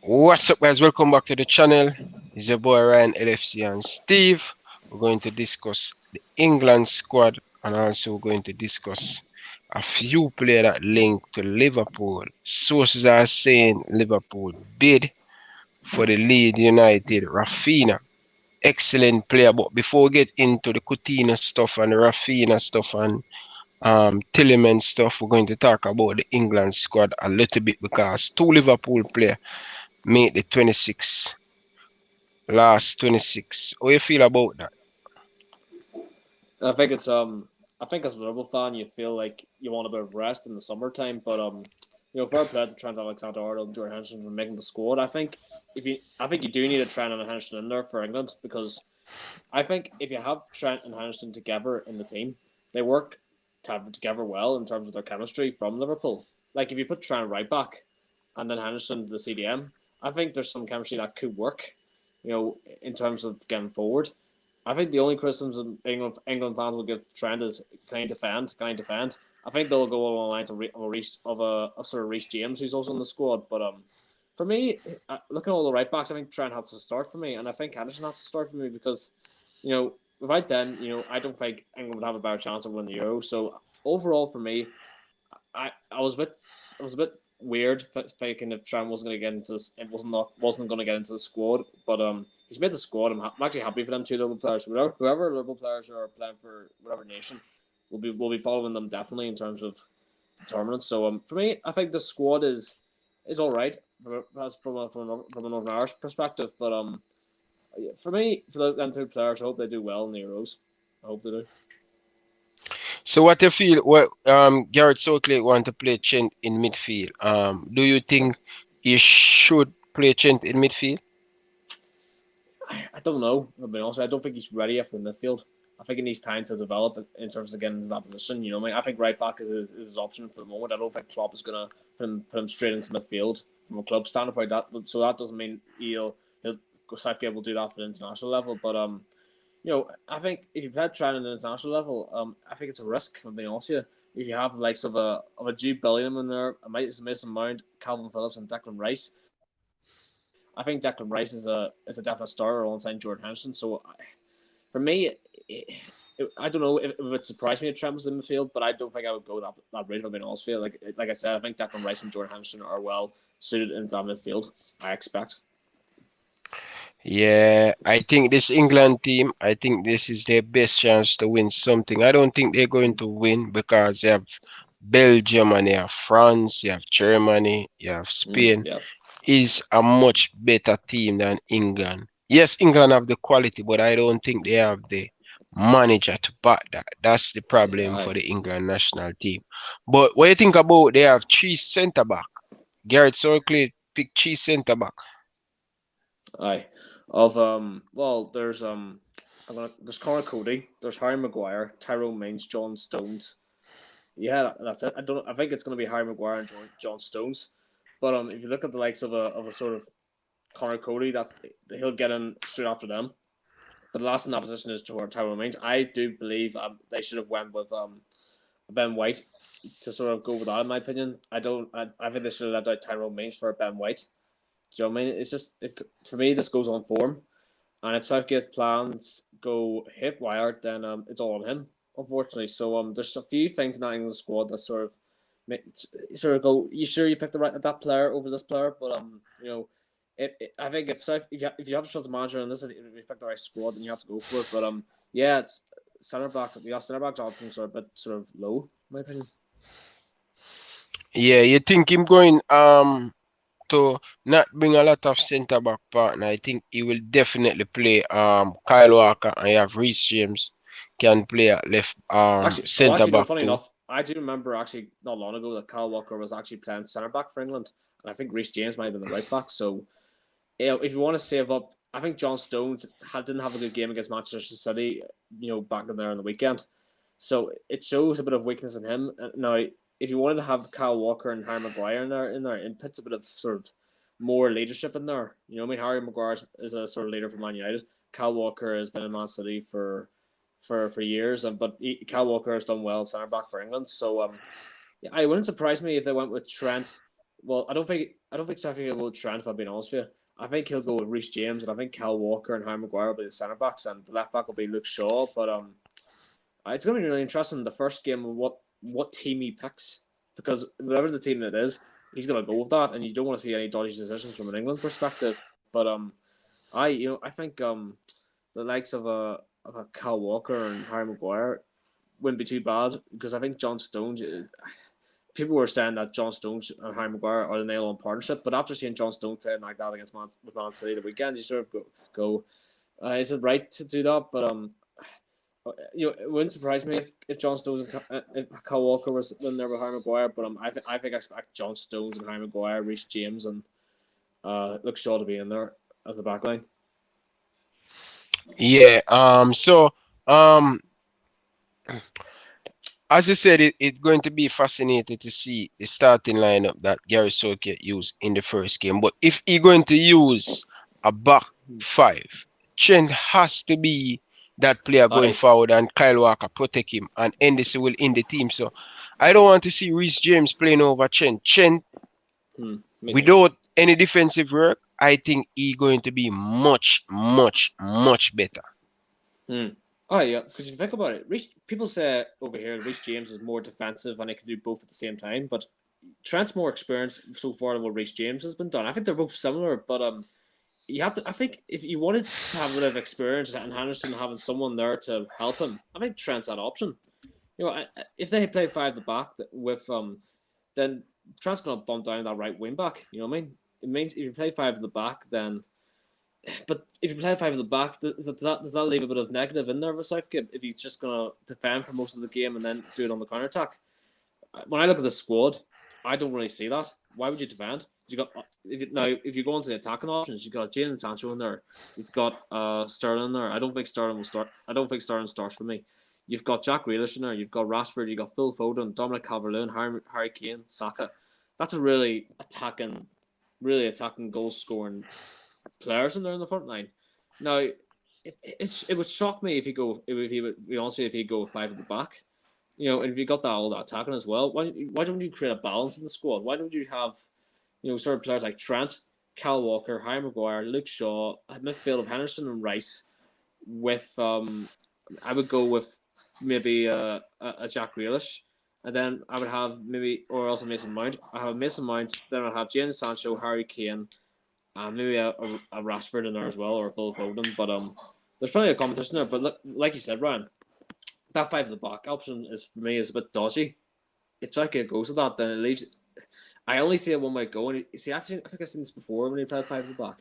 What's up, guys? Welcome back to the channel. It's your boy Ryan LFC and Steve. We're going to discuss the England squad and also we're going to discuss a few players that link to Liverpool. Sources are saying Liverpool bid for the Leeds United Raphinha. Excellent player, but before we get into the Coutinho stuff and the Raphinha stuff and Tielemans stuff, we're going to talk about the England squad a little bit because two Liverpool players made the 26 last 26. How you feel about that? I think it's I think as a Liverpool fan you feel like you want a bit of rest in the summertime, but fair play to Trent Alexander-Arnold and Jordan Henderson for making the squad. I think you do need a Trent and Henderson in there for England because I think if you have Trent and Henderson together in the team, they work together well in terms of their chemistry from Liverpool. Like if you put Trent right back and then Henderson the CDM, I think there's some chemistry that could work, in terms of getting forward. I think the only criticism England fans will give Trent is can he defend? Can he defend? I think they'll go along the lines of a sort of Reece James who's also in the squad. But for me, looking at all the right backs, I think Trent has to start for me, and I think Henderson has to start for me because without them, I don't think England would have a better chance of winning the Euro. So overall, for me, I was a bit weird thinking if Trent wasn't going to get into this, it wasn't going to get into the squad, but he's made the squad. I'm actually happy for them two Liverpool players. Whoever Liverpool players are playing for whatever nation, we'll be following them definitely in terms of the tournament. So for me, I think the squad is all right from a Northern Irish perspective, but for me, for them two players, I hope they do well in the Euros. I hope they do. So what you feel? What Gareth Southgate want to play Trent in midfield? Do you think he should play Trent in midfield? I don't know. I'll be honest. I don't think he's ready yet for the midfield. I think he needs time to develop in terms of getting into that position. I think right back is his option for the moment. I don't think Klopp is gonna put him straight into midfield from a club standpoint. That doesn't mean he'll Southgate will do that for the international level. But I think if you play Trent at the international level, I think it's a risk. I'm being honest with you. If you have the likes of a Jude Bellingham in there, a Mason Mount, Calvin Phillips, and Declan Rice, I think Declan Rice is a definite starter alongside Jordan Henderson. So for me, I don't know if it would surprise me if Trent was in the field, but I don't think I would go that route. If I'm being honest with you, like I said, I think Declan Rice and Jordan Henderson are well suited in that midfield. I expect. Yeah, I think this England team, I think this is their best chance to win something. I don't think they're going to win because they have Belgium and they have France, you have Germany, you have Spain. Yeah. Is a much better team than England. Yes, England have the quality, but I don't think they have the manager to back that. That's the Yeah. problem for the England national team. But what you think about they have three centre back? Gareth Southgate picked three centre back. Aye. Of well, there's Connor Cody, there's Harry Maguire, Tyrone Mings, John Stones. Yeah, that's it. I think it's going to be Harry Maguire and John Stones. But if you look at the likes of a sort of Connor Cody, he'll get in straight after them. But the last in that position is Tyrone Mings. I do believe they should have went with Ben White to sort of go with that. In my opinion, I don't. I think they should have let out Tyrone Mings for Ben White. Do you know what I mean? For me, this goes on form, and if Southgate's plans go hit wired, then it's all on him. Unfortunately, so there's a few things in that England squad that sort of go. You sure you picked that player over this player? But I think if you have to trust the manager and if you pick the right squad, then you have to go for it. But yeah, it's centre back. Yeah, centre back options are a bit sort of low, in my opinion. Yeah, you think him going to not bring a lot of centre back partner. I think he will definitely play Kyle Walker and you have Reece James can play at left centre Actually, no. back Funny too. enough, I do remember actually not long ago that Kyle Walker was actually playing centre back for England, and I think Reece James might have been the right back. So, if you want to save up, I think John Stones didn't have a good game against Manchester City, back in there on the weekend. So it shows a bit of weakness in him. Now, if you wanted to have Kyle Walker and Harry Maguire in there, it puts a bit of sort of more leadership in there. Harry Maguire is a sort of leader for Man United. Kyle Walker has been in Man City for years, but Kyle Walker has done well centre back for England. So yeah, it wouldn't surprise me if they went with Trent Well, I don't think Southgate will Trent. If I'm being honest with you, I think he'll go with Reece James, and I think Kyle Walker and Harry Maguire will be the centre backs, and the left back will be Luke Shaw. But it's going to be really interesting the first game of what team he picks, because whatever the team it is, he's going to go with that, and you don't want to see any dodgy decisions from an England perspective. But I think the likes of a Kyle Walker and Harry Maguire wouldn't be too bad, because I think John Stones. People were saying that John Stones and Harry Maguire are the nail-on partnership, but after seeing John Stones playing like that against Man City the weekend, you sort of go, is it right to do that? But it wouldn't surprise me if John Stones and if Kyle Walker was in there with Harry Maguire. But I think I expect John Stones and Harry Maguire, Reece James, and Luke Shaw to be in there at the back line. Yeah. So as I said, it's going to be fascinating to see the starting lineup that Gary Southgate used in the first game. But if he's going to use a back five, Trent has to be that player going forward, and Kyle Walker protect him, and Henderson will in the team. So I don't want to see Reece James playing over Trent. Trent, without any defensive work, I think he's going to be much, much, much better. Oh yeah, because if you think about it, people say over here Reece James is more defensive and he can do both at the same time. But Trent's more experienced so far than what Reece James has been done. I think they're both similar, but you have to. I think if you wanted to have a bit of experience and Henderson having someone there to help him, I think Trent's that option. If they play five at the back with then Trent's gonna bump down that right wing back. You know what I mean? It means if you play five at the back, then. But if you play five in the back, does that leave a bit of negative in there for Southgate if he's just going to defend for most of the game and then do it on the counter attack? When I look at the squad, I don't really see that. Why would you defend? If you go into the attacking options, you've got Jadon Sancho in there. You've got Sterling there. I don't think Sterling will start. I don't think Sterling starts for me. You've got Jack Grealish in there. You've got Rashford. You've got Phil Foden, Dominic Calvert-Lewin, Harry Kane, Saka. That's a really attacking goal scoring players in there in the front line. Now, it would shock me if he go five at the back. And if you got all that attacking as well, why don't you create a balance in the squad? Why don't you have, sort of players like Trent, Kyle Walker, Harry Maguire, Luke Shaw, a midfield of Henderson and Rice, with I would go with maybe a Jack Grealish, and then I would have or else a Mason Mount. I have Mason Mount, then I'd have Jadon Sancho, Harry Kane. Maybe a Rashford in there as well, or a Phil Foden. But there's plenty of competition there. But like you said, Ryan, that five at the back option for me is a bit dodgy. If Southgate goes with that, then it leaves. I only see it one way go. And you see, I think I've seen this before when he played five at the back.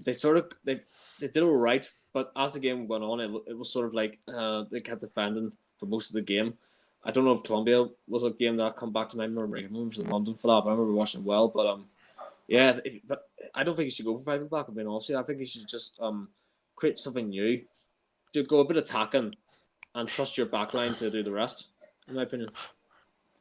They did it all right, but as the game went on, it was sort of like they kept defending for most of the game. I don't know if Colombia was a game that come back to my memory. I was in London for that, but I remember watching well. But yeah, but I don't think you should go for five at the back. I mean, honestly, I think you should just create something new, to go a bit attacking, and trust your backline to do the rest. In my opinion.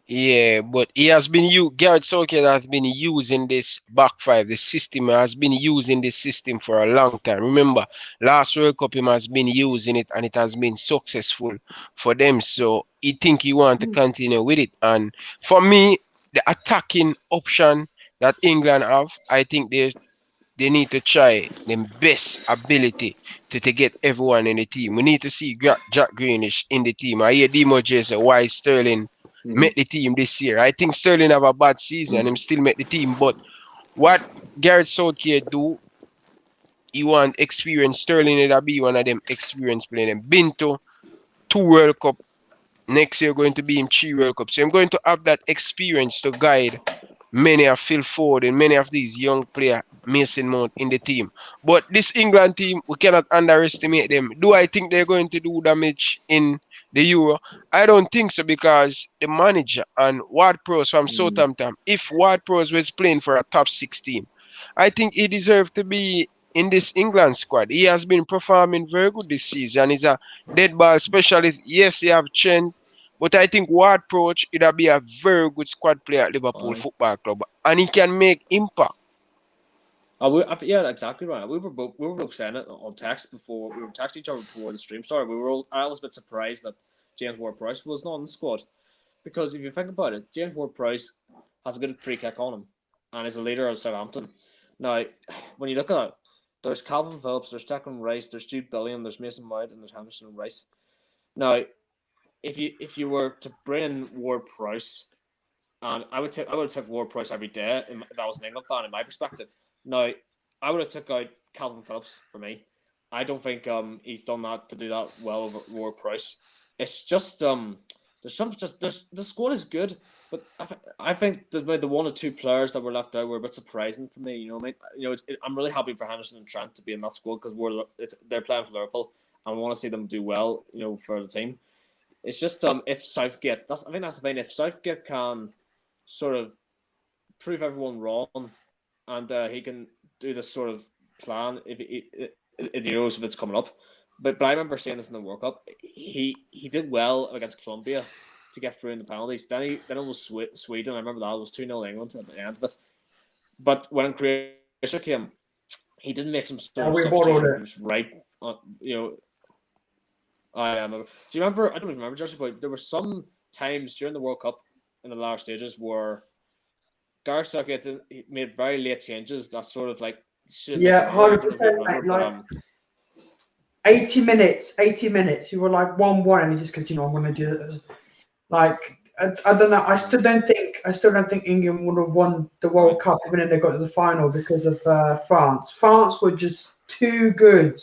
Yeah, but Gareth Southgate has been using this back five. The system has been using this system for a long time. Remember, last World Cup he has been using it, and it has been successful for them. So he think he want to continue with it. And for me, the attacking option that England have, I think they need to try their best ability to get everyone in the team. We need to see Jack Grealish in the team. I hear Demo J say why Sterling make the team this year. I think Sterling have a bad season and him still make the team. But what Gareth Southgate do, he want experience. Sterling it'll be one of them experienced playing them. Been to 2 World Cup. Next year going to be in 3 World Cup. So I'm going to have that experience to guide many of Phil Ford and many of these young players, Mason Mount in the team. But this England team, we cannot underestimate them. Do I think they're going to do damage in the Euro? I don't think so, because the manager and Ward-Prowse from Southampton, if Ward-Prowse was playing for a top 6 team, I think he deserved to be in this England squad. He has been performing very good this season. He's a dead ball specialist. Yes, he have Trent, but I think Ward-Prowse it'll be a very good squad player at Liverpool Football Club, and he can make impact. Yeah, exactly right. We were both saying it on text before. We were texting each other before the stream started. I was a bit surprised that James Ward-Prowse was not in the squad, because if you think about it, James Ward-Prowse has a good free kick on him. and is a leader of Southampton. Now, when you look at it, there's Calvin Phillips, there's Declan Rice, there's Jude Bellingham, there's Mason Mount, and there's Henderson and Rice. Now, if you were to bring in Ward-Prowse, and I would have took Ward-Prowse every day if I was an England fan in my perspective. Now, I would have took out Calvin Phillips for me. I don't think he's done that to do that well over Ward-Prowse. It's just the squad is good, but I think the one or two players that were left out were a bit surprising for me. You know what I mean? I'm really happy for Henderson and Trent to be in that squad because they're playing for Liverpool and I want to see them do well. For the team. It's just if Southgate, I think that's the thing. If Southgate can sort of prove everyone wrong, and he can do this sort of plan if he knows if it's coming up. But I remember seeing this in the World Cup. He did well against Colombia to get through in the penalties. Then it was Sweden. I remember that it was 2-0 England at the end of it. But when Croatia came, he didn't make some sort of substitutions right. I remember. Do you remember? I don't even remember, Joshua, but there were some times during the World Cup in the latter stages where Gareth Southgate made very late changes that sort of like 100%. Like 80 minutes. You were like 1-1, and he just goes, I'm going to do it. Like I don't know. I still don't think England would have won the World Cup even if they got to the final because of France. France were just too good.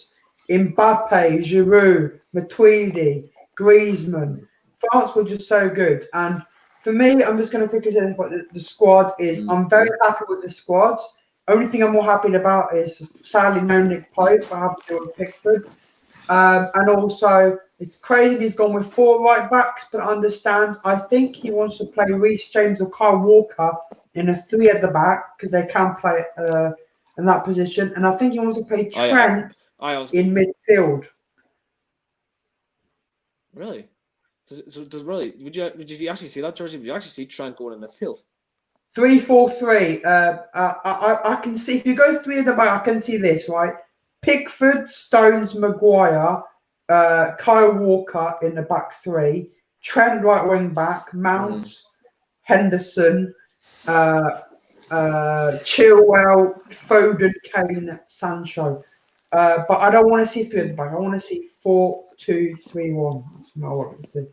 Mbappe, Giroud, Matuidi, Griezmann. France were just so good. And for me, I'm just going to quickly say this about the squad is I'm very happy with the squad. Only thing I'm more happy about is sadly no Nick Pope. I have to do with Pickford. And also, it's crazy he's gone with 4 right backs, but I understand. I think he wants to play Reece James or Kyle Walker in a 3 at the back because they can play in that position. And I think he wants to play Trent in midfield. Really? Would you actually see that, Jersey? Would you actually see Trent going in midfield? 3-4-3. I can see if you go 3 at the back. I can see this right. Pickford, Stones, Maguire, Kyle Walker in the back 3, Trent right wing back, Mount, Henderson, Chilwell, Foden, Kane, Sancho. But I don't want to see 3 at the back. I want to see 4-2-3-1. That's what I want to see.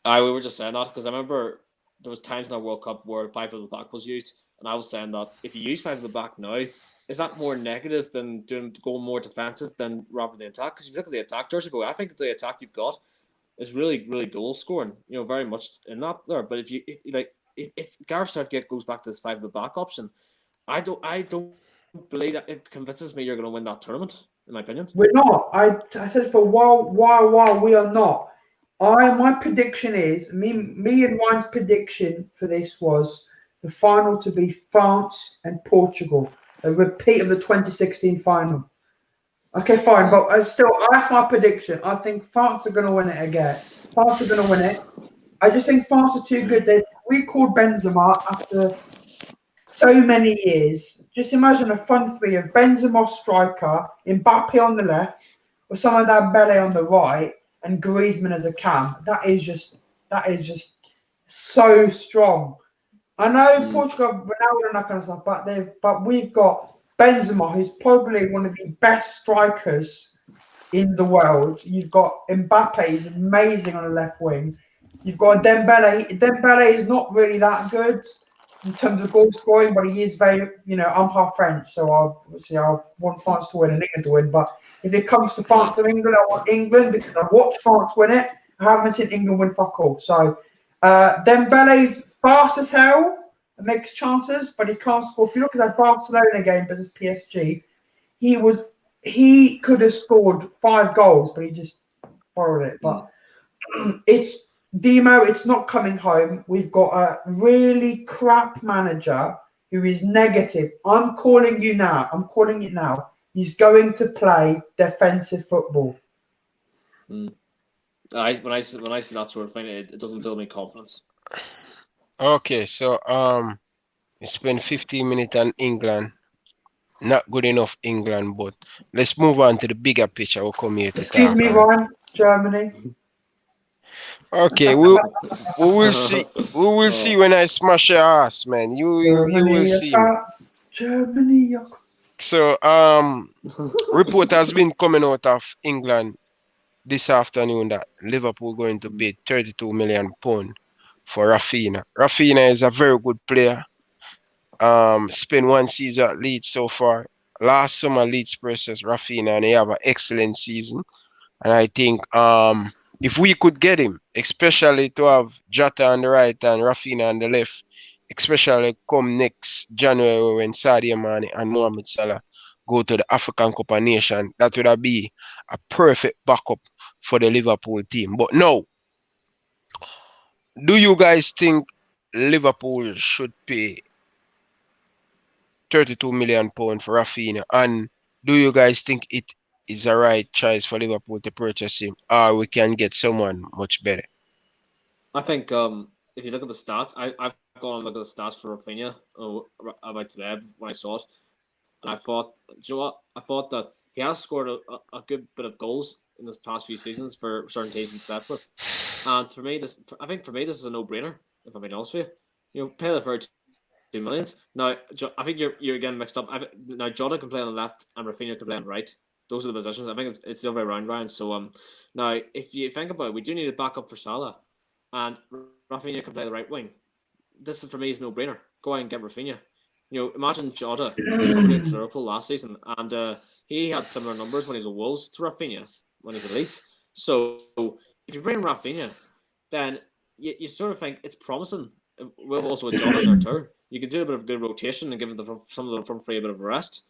We were just saying that because I remember there was times in the World Cup where 5 at the back was used, and I was saying that if you use 5 at the back now, is that more negative than going more defensive than rather than attack? Because if you look at the attack, Jersey Boy, I think the attack you've got is really, really goal scoring. Very much in that there. But if Gareth Southgate goes back to this 5 at the back option, I don't believe that it convinces me you're going to win that tournament. In my opinion, we're not. I said for a while we are not. My prediction is me and Ryan's prediction for this was the final to be France and Portugal. A repeat of the 2016 final. Okay, fine, but that's my prediction. I think France are going to win it again. France are going to win it. I just think France are too good. They recalled Benzema after so many years. Just imagine a front 3 of Benzema striker, Mbappe on the left, with someone down Dembele on the right, and Griezmann as a cam. That is just so strong. I know Portugal, Ronaldo and that kind of stuff, but we've got Benzema, who's probably one of the best strikers in the world. You've got Mbappe, who's amazing on the left wing. You've got Dembele. Dembele is not really that good in terms of goal scoring, but he is very, I'm half French, so I want France to win and England to win. But if it comes to France and England, I want England because I've watched France win it. I haven't seen England win fuck all. So Dembele's fast as hell and makes chances, but he can't score. If you look at that Barcelona game versus PSG, he could have scored 5 goals, but he just borrowed it. But it's Demo, it's not coming home. We've got a really crap manager who is negative. I'm calling you now. I'm calling it now. He's going to play defensive football. When I see that sort of thing, it doesn't fill me confidence. Okay, so we spent 15 minutes on England. Not good enough England, but let's move on to the bigger picture. We'll come here to Excuse me, Ryan, Germany. Okay, we will see. We will see when I smash your ass, man. You will Germany, see, man. Germany. So report has been coming out of England this afternoon that Liverpool going to pay 32 million pound for Raphinha. Raphinha is a very good player. Spent one season at Leeds so far. Last summer Leeds versus Raphinha, and he have an excellent season. And I think if we could get him, especially to have Jota on the right and Raphinha on the left, especially come next January when Sadio Mane and Mohamed Salah go to the African Cup of Nations, that would be a perfect backup for the Liverpool team. But no, do you guys think Liverpool should pay 32 million pound for Raphinha? And do you guys think it is a right choice for Liverpool to purchase him, or we can get someone much better? I think if you look at the stats, I've gone and looked at the stats for Raphinha about today when I saw it, and I thought, do you know what? I thought that he has scored a good bit of goals in this past few seasons for certain teams he's played with, and for me, this is a no-brainer. If I'm being honest with you, pay the 2 millions. Now, I think you're again mixed up. Now Jota can play on the left and Raphinha can play on the right. Those are the positions. I think it's the other way around, Ryan. So now if you think about it, we do need a backup for Salah, and Raphinha can play the right wing. This is for me is no brainer. Go out and get Raphinha. Imagine Jota coming into Liverpool last season, and he had similar numbers when he was at Wolves to Raphinha when he's at Leeds. So if you bring Raphinha, then you sort of think it's promising. With also a Jota in their turn, you can do a bit of good rotation and give some of the front three a bit of a rest.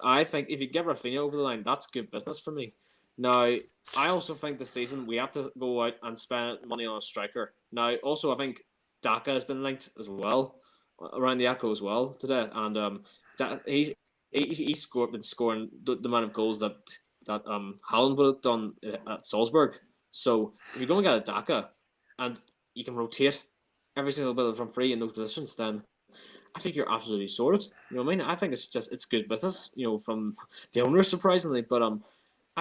I think if you get Raphinha over the line, that's good business for me. Now, I also think this season we have to go out and spend money on a striker. Now, also, I think Daka has been linked as well, around the echo as well today, and he's been scoring the amount of goals that Haaland would have done at Salzburg. So if you're going to get a Daka, and you can rotate every single bit of front three in those positions, then I think you're absolutely sorted. You know what I mean? I think it's good business. From the owners surprisingly, but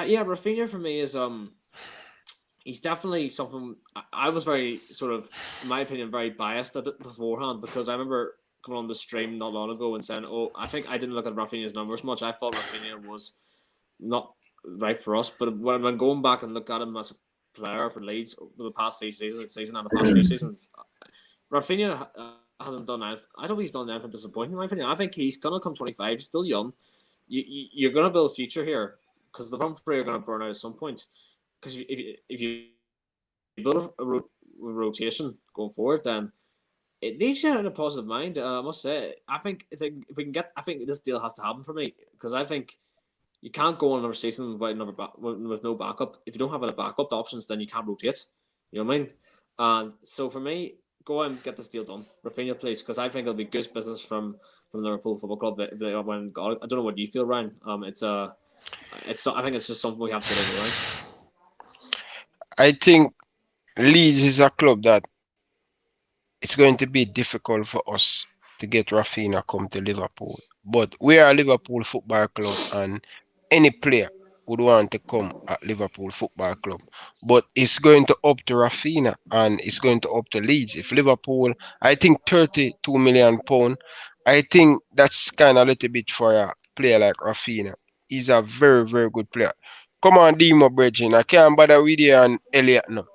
yeah, Raphinha for me is he's definitely something. I was very sort of, in my opinion, very biased at it beforehand because I remember coming on the stream not long ago and saying, "Oh, I think I didn't look at Raphinha's numbers much. I thought Raphinha was not right for us." But when going back and look at him as a player for Leeds over the past season and the past few seasons, Raphinha hasn't done anything. I don't think he's done anything disappointing, in my opinion. I think he's going to come 25. He's still young. You're going to build a future here because the front three are going to burn out at some point. Because if you build a rotation going forward, then it needs you in a positive mind. I must say, I think if we can get, I think this deal has to happen for me because I think you can't go on another season with no backup. If you don't have a backup options, then you can't rotate. You know what I mean? And so for me, go and get this deal done, Raphinha, please, because I think it'll be good business from Liverpool Football Club if they win. I don't know what you feel, Ryan. I think it's just something we have to get over, right? I think Leeds is a club that it's going to be difficult for us to get Raphinha come to Liverpool. But we are a Liverpool Football Club, and any player would want to come at Liverpool Football Club. But it's going to up to Raphinha and it's going to up to Leeds. If Liverpool, I think 32 million pound, I think that's kind of a little bit for a player like Raphinha. He's a very, very good player. Come on, Demo Bridging. I can't bother with you and Elliot now.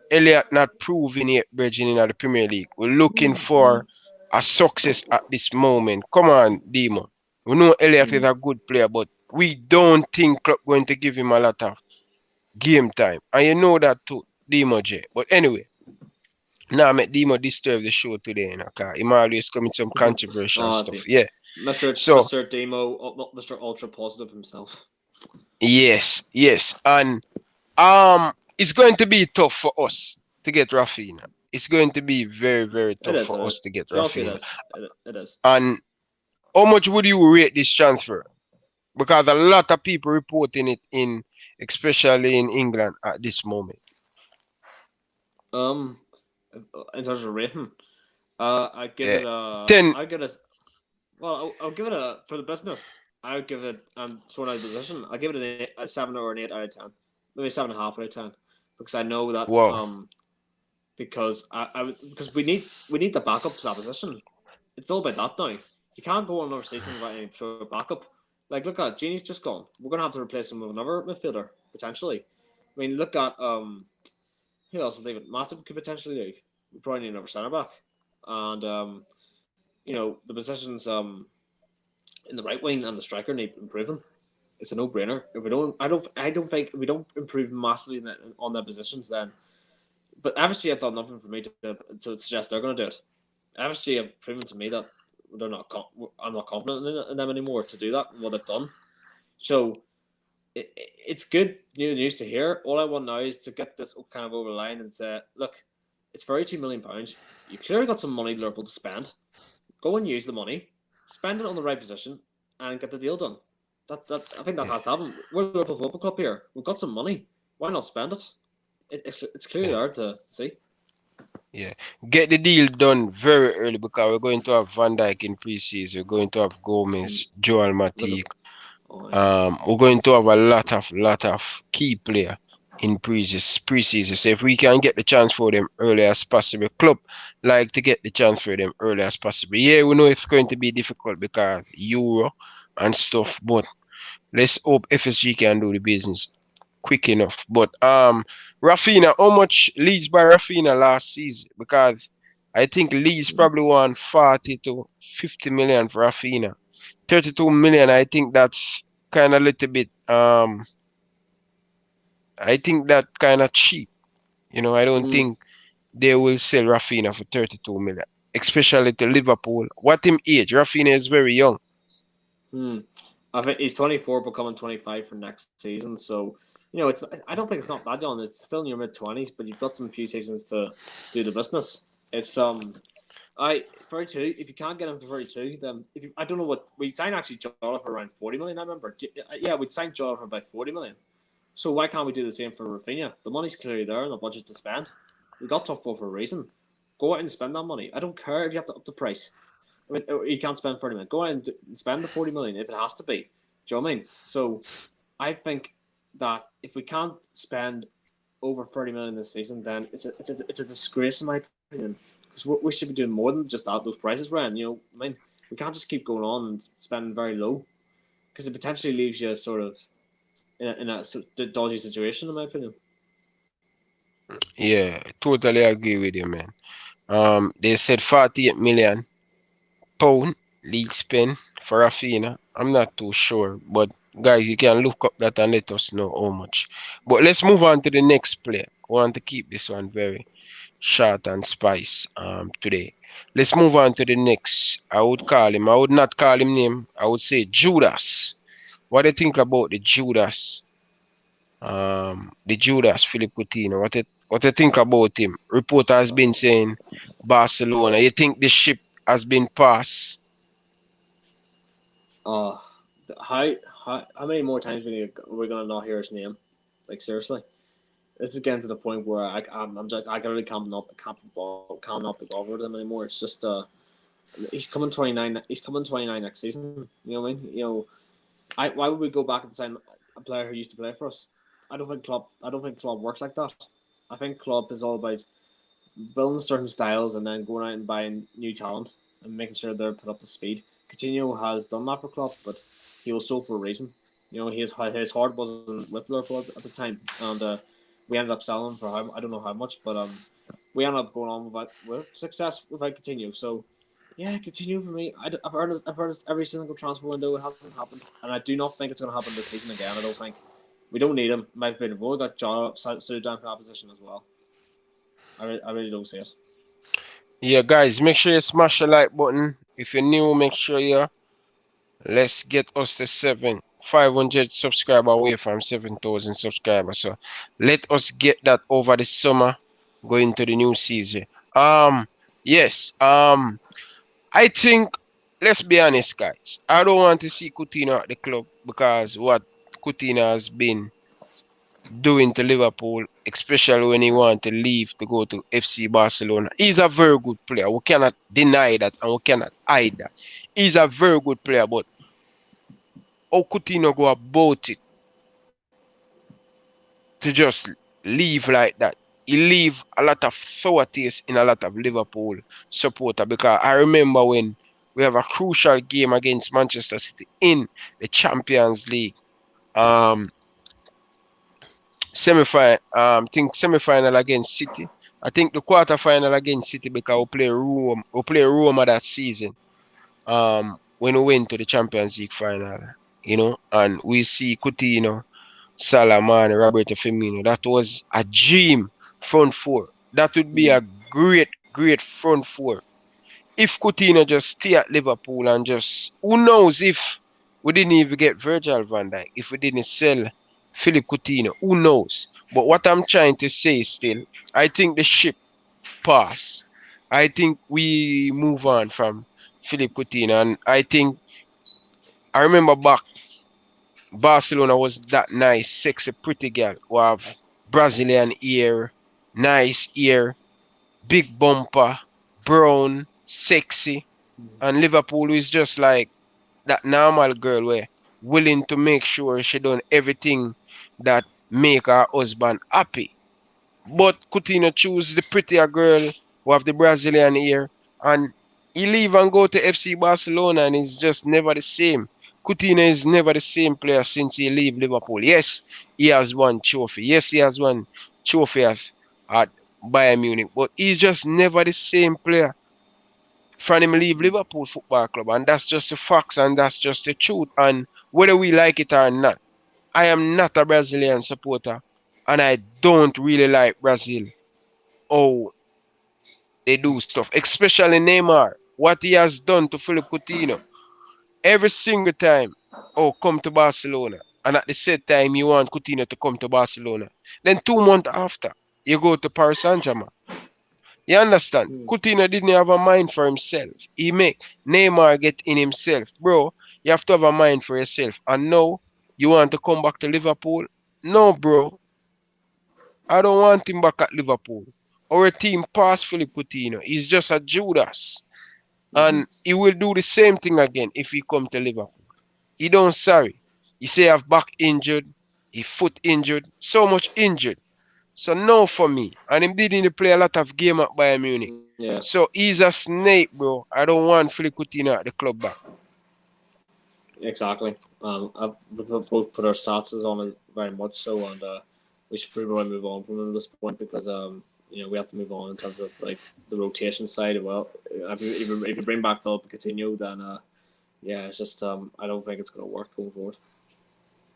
Elliot not proving yet, Bridging in the Premier League. We're looking for a success at this moment. Come on, Demo. We know Elliot is a good player, but we don't think club going to give him a lot of game time. And you know that too, Demo J. But anyway, now I met Demo disturb the show today, because he always coming some controversial stuff. Yeah. Mr. Demo, not Mr. Ultra Positive himself. Yes. And it's going to be tough for us to get Raphinha. It's going to be very, very tough for us to get Raphinha. It is. And how much would you rate this transfer? Because a lot of people reporting it especially in England at this moment. In terms of rating, I give it a 10. I'll give it for the business. I would give it sort of position. I give it a 7 or an 8 out of 10, maybe 7.5 out of 10, because I know that because because we need the backup to that position. It's all about that now. You can't go another season without any sort of backup. Like, look at Gini's just gone. We're gonna have to replace him with another midfielder potentially. I mean, look at who else is leaving? Matip could potentially leave. We probably need another centre back, and the positions in the right wing and the striker need improving. It's a no-brainer. If we don't, I don't think if we don't improve massively on their positions, then. But FSG have done nothing for me to suggest they're going to do it. FSG have proven to me that they're not. I'm not confident in them anymore to do that. What they've done, so it's good news to hear. All I want now is to get this kind of over the line and say, look, it's £32 million. You clearly got some money, Liverpool, to spend. Go and use the money, spend it on the right position, and get the deal done. I think that has to happen. We're a Liverpool Football Club here. We've got some money. Why not spend it? It's clearly hard to see. Yeah, get the deal done very early because we're going to have Van Dijk in pre-season. We're going to have Gomez, Joel Matip. We're going to have a lot of key player in pre-season. So if we can get the chance for them early as possible, club like to get the chance for them early as possible. Yeah, we know it's going to be difficult because Euro and stuff, but let's hope FSG can do the business quick enough. But Raphinha, how much Leeds by Raphinha last season? Because I think Leeds probably won 40 to 50 million for Raphinha. 32 million, I think that's kind of a little bit I think that kind of cheap. I don't think they will sell Raphinha for 32 million, especially to Liverpool. What him age? Raphinha is very young. I think he's 24, becoming 25 for next season. So it's. I don't think it's not that young. It's still in your mid-20s, but you've got some few seasons to do the business. It's 32. If you can't get him for 32, then I don't know what we signed actually Jota for around 40 million. I remember. Yeah, we signed Jota for about 40 million. So why can't we do the same for Raphinha? The money's clearly there and the budget to spend. We got top four for a reason. Go out and spend that money. I don't care if you have to up the price. I mean, you can't spend 40 million. Go out and spend the 40 million if it has to be. Do you know what I mean? So I think that if we can't spend over 30 million this season, then it's a disgrace in my opinion. Because we should be doing more than just out those prices, Ryan. I mean, we can't just keep going on and spending very low because it potentially leaves you sort of in a dodgy situation, in my opinion. Yeah, totally agree with you, man. They said 48 million pound league spend for Raphinha. I'm not too sure, but guys, you can look up that and let us know how much. But let's move on to the next player. I want to keep this one very short and spice today. Let's move on to the next. I would not call him name. I would say Judas. What do you think about the Judas? Philip Coutinho. What do you think about him? Reporter has been saying Barcelona. You think the ship has been passed? How many more times are we gonna not hear his name? Like, seriously, this is getting to the point where I really can't not be bothered with him anymore. It's just he's coming 29. He's coming 29 next season. You know what I mean? Why would we go back and sign a player who used to play for us? I don't think Klopp works like that. I think Klopp is all about building certain styles and then going out and buying new talent and making sure they're put up to speed. Coutinho has done that for Klopp, but he was sold for a reason. His heart wasn't with Liverpool at the time, and we ended up selling for I don't know how much, but we ended up going on with success without Coutinho. So yeah, Coutinho for me. I've heard it every single transfer window. It hasn't happened, and I do not think it's going to happen this season again. I don't think we don't need him. My opinion, we've only got John suited down for that position as well. I really don't see it. Yeah, guys, make sure you smash the like button. If you're new, make sure let's get us to 500 subscribers away from 7,000 subscribers. So let us get that over the summer, going to the new season. Yes. I think, let's be honest, guys. I don't want to see Coutinho at the club because what Coutinho has been doing to Liverpool, especially when he want to leave to go to FC Barcelona. He's a very good player. We cannot deny that and we cannot hide that. He's a very good player, but how Coutinho go about it to just leave like that? he leave a lot of sour taste in a lot of Liverpool supporter, because I remember when we have a crucial game against Manchester City in the Champions League. Um, Semi-final, think semi-final against City. I think the quarter-final against City, because we play Roma that season. When we went to the Champions League final, and we see Coutinho, Salah, Mane, Roberto Firmino. That was a dream front four. That would be a great, great front four. If Coutinho just stay at Liverpool and just, who knows if we didn't even get Virgil van Dijk, if we didn't sell Philip Coutinho, who knows? But what I'm trying to say still, I think the ship passed. I think we move on from Philip Coutinho, and I remember back Barcelona was that nice, sexy, pretty girl who have Brazilian ear, nice ear, big bumper, brown, sexy. And Liverpool is just like that normal girl where willing to make sure she done everything that make her husband happy. But Coutinho choose the prettier girl who have the Brazilian ear, and he leave and go to FC Barcelona, and it's just never the same. Coutinho is never the same player since he leave Liverpool. Yes, he has won trophy. Yes, he has won trophy at Bayern Munich, but he's just never the same player from him leave Liverpool Football Club, and that's just the facts, and that's just the truth. And whether we like it or not, I am not a Brazilian supporter, and I don't really like Brazil. Oh, they do stuff, especially Neymar. What he has done to Philip Coutinho every single time. Oh, come to Barcelona, and at the same time you want Coutinho to come to Barcelona. Then 2 months after, you go to Paris Saint-Germain. You understand? Coutinho didn't have a mind for himself. He make Neymar get in himself. Bro, you have to have a mind for yourself. And now, you want to come back to Liverpool? No, bro. I don't want him back at Liverpool. Our team past Philip Coutinho. He's just a Judas. And he will do the same thing again if he come to Liverpool. He don't sorry. He say have back injured, he foot injured, so much injured. So no for me. And him didn't play a lot of game at Bayern Munich. Yeah. So he's a snake, bro. I don't want Philip Coutinho at the club back. Exactly. We both put our statuses on it very much so, and we should probably move on from it at this point because we have to move on in terms of like the rotation side as well. If you bring back Philip Coutinho, then it's just I don't think it's going to work going forward.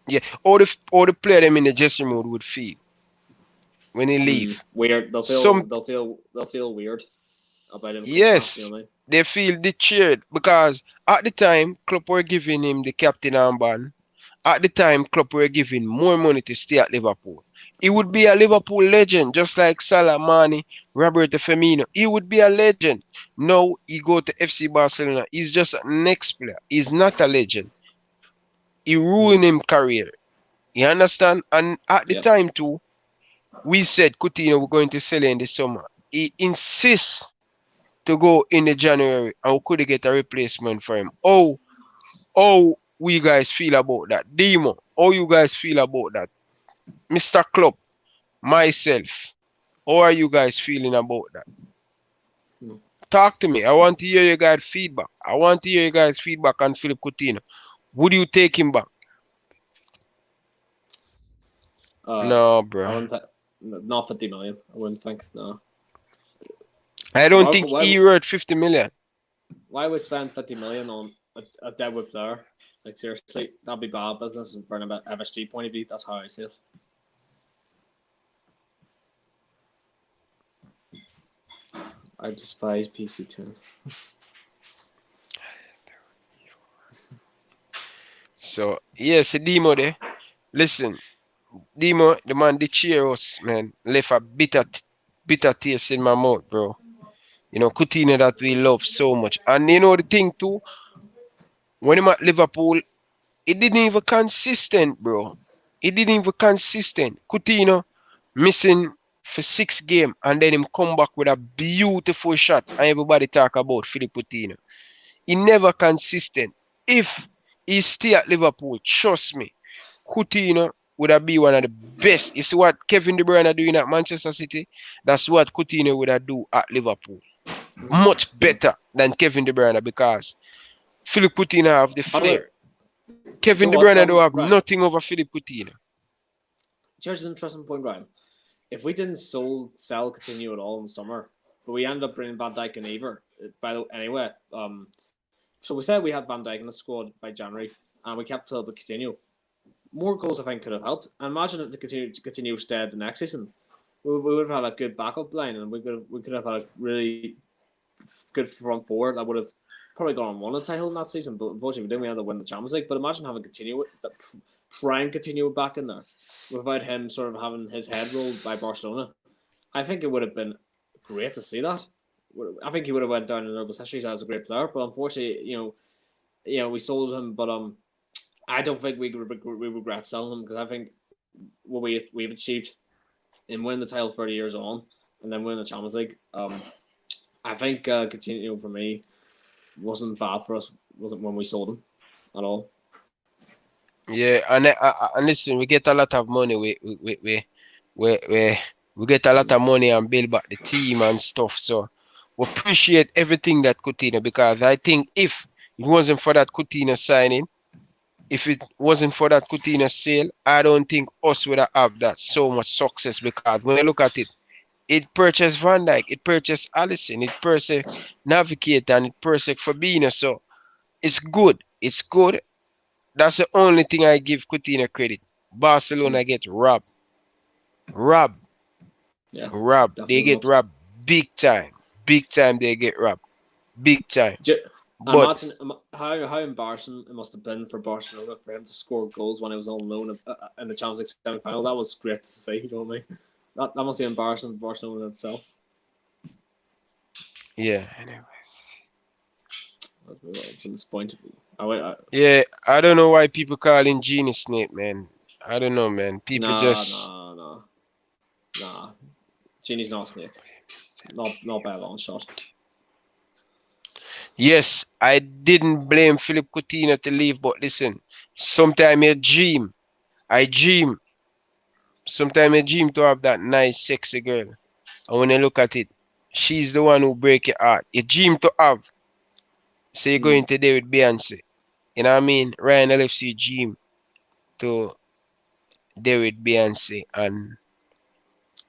Yeah, all the player them in the dressing room would feel when he leave. Weird. They'll feel weird about him. Yes, back, you know what I mean? they feel cheered because at the time Klopp were giving him the captain armband. At the time Klopp were giving more money to stay at Liverpool. He would be a Liverpool legend, just like Salah, Mane, Roberto Firmino. He would be a legend. Now he go to FC Barcelona. He's just a next player. He's not a legend. He ruined him career. You understand? And at the time too, we said Coutinho we're going to sell in the summer. He insists to go in the January and we could get a replacement for him. Oh, we guys feel about that? Demo, how you guys feel about that? Mr. Klopp, myself, how are you guys feeling about that? Talk to me. I want to hear your guys' feedback. I want to hear your guys' feedback on Philip Coutinho. Would you take him back? No, bro. Not 50 million. I wouldn't think. No. I don't think he worth 50 million. Why would spend 50 million on a deadwood player? Like seriously, that'd be bad business from an FSG point of view. That's how I see it. I despise PC10. So yes, Demo there. Listen, Demo, the man did cheer us, man. Left a bitter taste in my mouth, bro. You know, Coutinho that we love so much. And you know the thing too, when him at Liverpool, it didn't even consistent, bro. It didn't even consistent. Coutinho missing for 6 games and then him come back with a beautiful shot and everybody talk about Philip Coutinho. He never consistent. If he stay at Liverpool, trust me, Coutinho would have be one of the best. It's what Kevin De Bruyne are doing at Manchester City. That's what Coutinho would have do at Liverpool. Much better than Kevin De Bruyne because Philip Coutinho have the Anyway, flair. Kevin so De what, Bruyne do have Ryan? nothing over Philip Coutinho. Here's an interesting point, Ryan. If we didn't sell Coutinho at all in the summer, but we ended up bringing Van Dijk and Aver, anyway, so we said we had Van Dijk in the squad by January, and we kept Philip Coutinho. More goals, I think, could have helped. And imagine if the Coutinho stayed the next season, we would have had a good backup line, and we could have had a really good front four that would have probably gone and won the title in that season. But unfortunately, we didn't. We had to win the Champions League. But imagine having Coutinho, that prime Coutinho back in there, without him sort of having his head rolled by Barcelona. I think it would have been great to see that. I think he would have went down in Liverpool's history as a great player. But unfortunately, we sold him. But I don't think we regret selling him because I think what we've achieved in winning the title 30 years on and then winning the Champions League. I think Coutinho for me wasn't bad for us. Wasn't when we sold him at all. Yeah, and listen, we get a lot of money. We get a lot of money and build back the team and stuff. So we appreciate everything that Coutinho because I think if it wasn't for that Coutinho signing, if it wasn't for that Coutinho sale, I don't think us would have that so much success because when I look at it, it purchased Van Dijk, it purchased Alisson, it purchased Navigator, and it purchased Fabinho. So it's good. It's good. That's the only thing I give Coutinho credit. Barcelona get robbed. Yeah, They get robbed big time. Big time they get robbed. Big time. But imagine how embarrassing it must have been for Barcelona for him to score goals when he was on loan in the Champions League semi-final. That was great to see, you know what I mean? That must be embarrassing for Barcelona itself. yeah, anyway. That's disappointing. Yeah, I don't know why people call him Genie Snake, man. I don't know, man. People Nah. Gini's not a snake. Not by a long shot. Yes, I didn't blame Philip Coutinho to leave, but listen, sometimes I dream. Sometimes I dream to have that nice, sexy girl. And when I look at it, she's the one who break your heart. You dream to have. So you're going to there with Beyonce. You know what I mean? Ryan LFC dream to there with Beyonce. And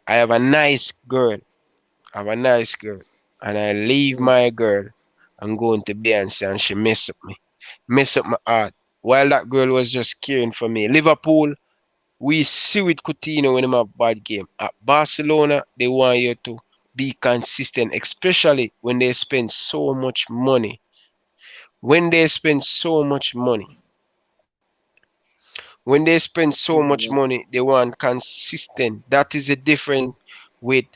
I have a nice girl. And I leave my girl and going to Beyonce and she mess up me. Mess up my heart. While that girl was just caring for me. Liverpool, we see with Coutinho when they have bad game. At Barcelona, they want you to be consistent, especially when they spend so much money. When they spend so much money, they want consistent. That is the difference with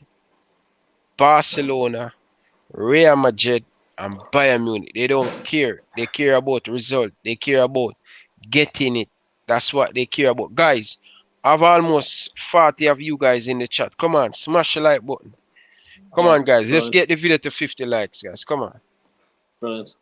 Barcelona, Real Madrid, and Bayern Munich. They don't care. They care about result. They care about getting it. That's what they care about. Guys, I have almost 40 of you guys in the chat. Come on, smash the like button. Come on, guys. Brilliant. Let's get the video to 50 likes, guys. Come on. Brilliant.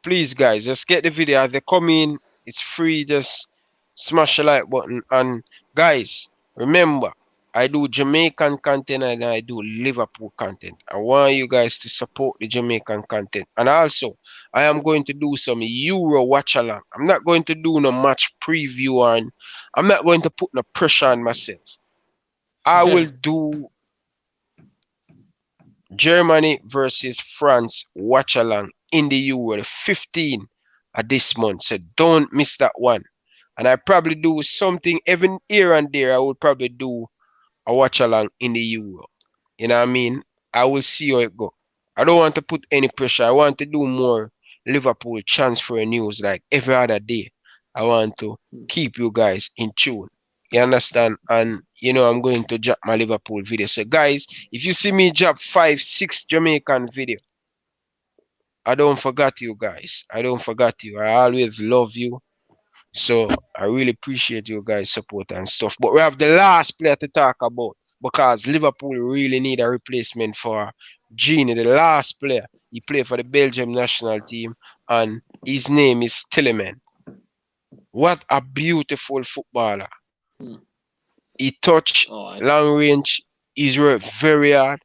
Please, guys, just get the video. As they come in, it's free. Just smash the like button. And guys, remember, I do Jamaican content and I do Liverpool content. I want you guys to support the Jamaican content. And also, I am going to do some Euro watch along. I'm not going to do no match preview and I'm not going to put no pressure on myself. I will do Germany versus France watch along in the Euro, the 15 of this month. So don't miss that one. And I probably do something even here and there. I will probably do a watch along in the Euro. You know what I mean? I will see how it go. I don't want to put any pressure. I want to do more Liverpool transfer news like every other day. I want to keep you guys in tune. You understand? And you know I'm going to drop my Liverpool video. So guys, if you see me drop 5-6 Jamaican video, I don't forget you guys. I don't forget you. I always love you. So I really appreciate you guys' support and stuff. But we have the last player to talk about because Liverpool really need a replacement for Gini, the last player. He played for the Belgium national team and his name is Tielemans. What a beautiful footballer. Hmm. He touch Oh, aye. long range. He's worked very hard.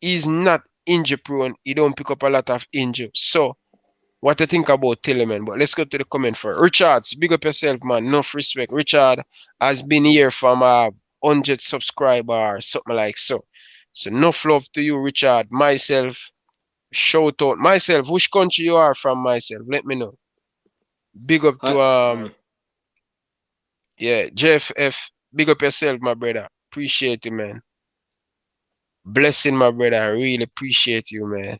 He's not injury prone. He don't pick up a lot of injury. So, what I think about Tielemans? But let's go to the comment first. Richard, big up yourself, man. Enough respect. Richard has been here from 100 subscriber or something like so. So, enough love to you, Richard. Myself, shout out. Myself, which country you are from, myself? Let me know. Big up to, Aye. yeah, JFF. Big up yourself, my brother. Appreciate you, man. Blessing, my brother. I really appreciate you, man.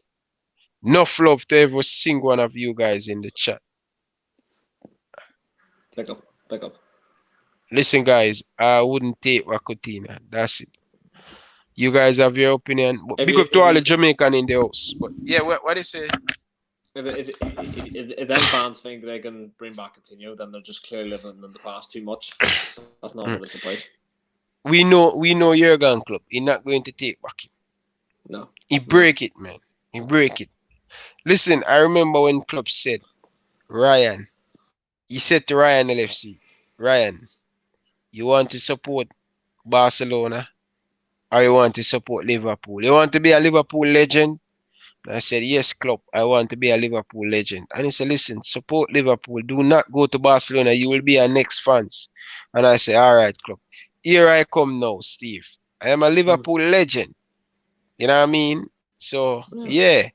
Enough love to every single one of you guys in the chat. Pick up. Listen, guys, I wouldn't take Coutinho. That's it. You guys have your opinion, but If big you up to if all the you Jamaican in the house. But yeah, what they say? if them fans think they can bring back Coutinho, then they're just clearly living in the past too much. That's not what it's about. We know Jurgen Klopp. He's not going to take back. No. He break it, man. He break it. Listen, I remember when Klopp said, Ryan. He said to Ryan LFC, Ryan, you want to support Barcelona or you want to support Liverpool? You want to be a Liverpool legend? I said, yes, Klopp, I want to be a Liverpool legend. And he said, listen, support Liverpool. Do not go to Barcelona. You will be our next fans. And I said, all right, Klopp. Here I come now, Steve. I am a Liverpool legend. You know what I mean? So, yeah.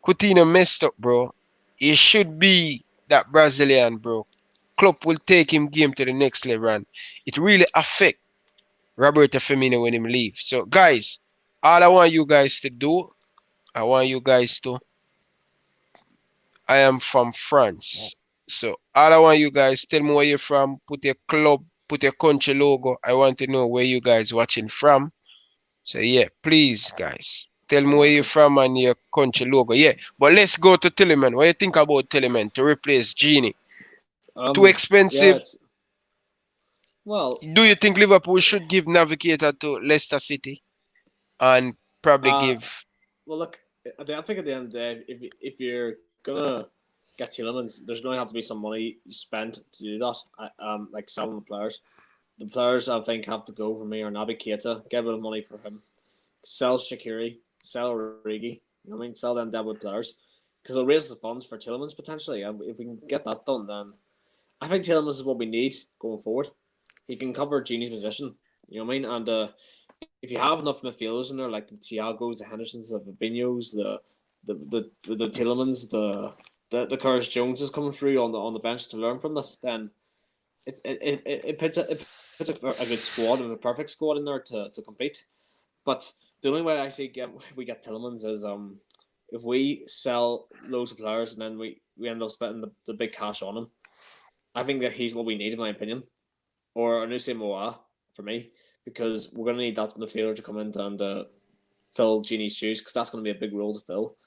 Coutinho messed up, bro. He should be that Brazilian, bro. Klopp will take him game to the next level. And it really affect Roberto Firmino when him leave. So, guys, all I want you guys to do, I want you guys to I am from France. So all I want you guys tell me where you're from, put your club, put your country logo. I want to know where you guys watching from. So yeah, please guys. Tell me where you're from and your country logo. Yeah. But let's go to Tielemans. What do you think about Tielemans to replace Gini? Too Yeah, expensive? it's well. Do you think Liverpool should give Navigator to Leicester City and probably Uh, give well, look. I think at the end of the day, if you're gonna get Tielemans, there's going to have to be some money spent to do that. Like selling the players. The players I think have to go for me are Naby Keita. Get a bit of money for him. Sell Shaqiri. Sell Origi. You know what I mean? Sell them deadwood players because it'll raise the funds for Tielemans potentially. And if we can get that done, then I think Tielemans is what we need going forward. He can cover Gini's position. You know what I mean? And if you have enough midfielders in there, like the Thiagos, the Hendersons, the Fabinhos, the Tielemans, the Curtis Jones is coming through on the bench to learn from this, then it puts a good squad and a perfect squad in there to compete. But the only way I see we get Tielemans is if we sell loads of players and then we end up spending the big cash on him. I think that he's what we need, in my opinion, or Anusei Moa for me, because we're going to need that midfielder to come in and fill Gini's shoes, because that's going to be a big role to fill.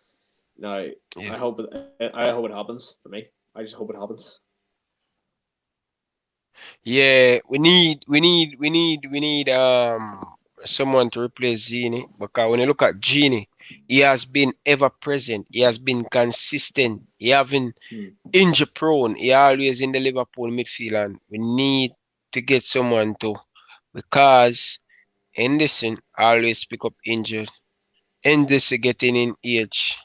Now, yeah. I hope it happens for me. I just hope it happens. Yeah, we need someone to replace Gini, because when you look at Gini, he has been ever present, he has been consistent, he haven't injury prone, he always in the Liverpool midfield, and we need to get someone to, because Henderson always pick up injured, Henderson getting in age,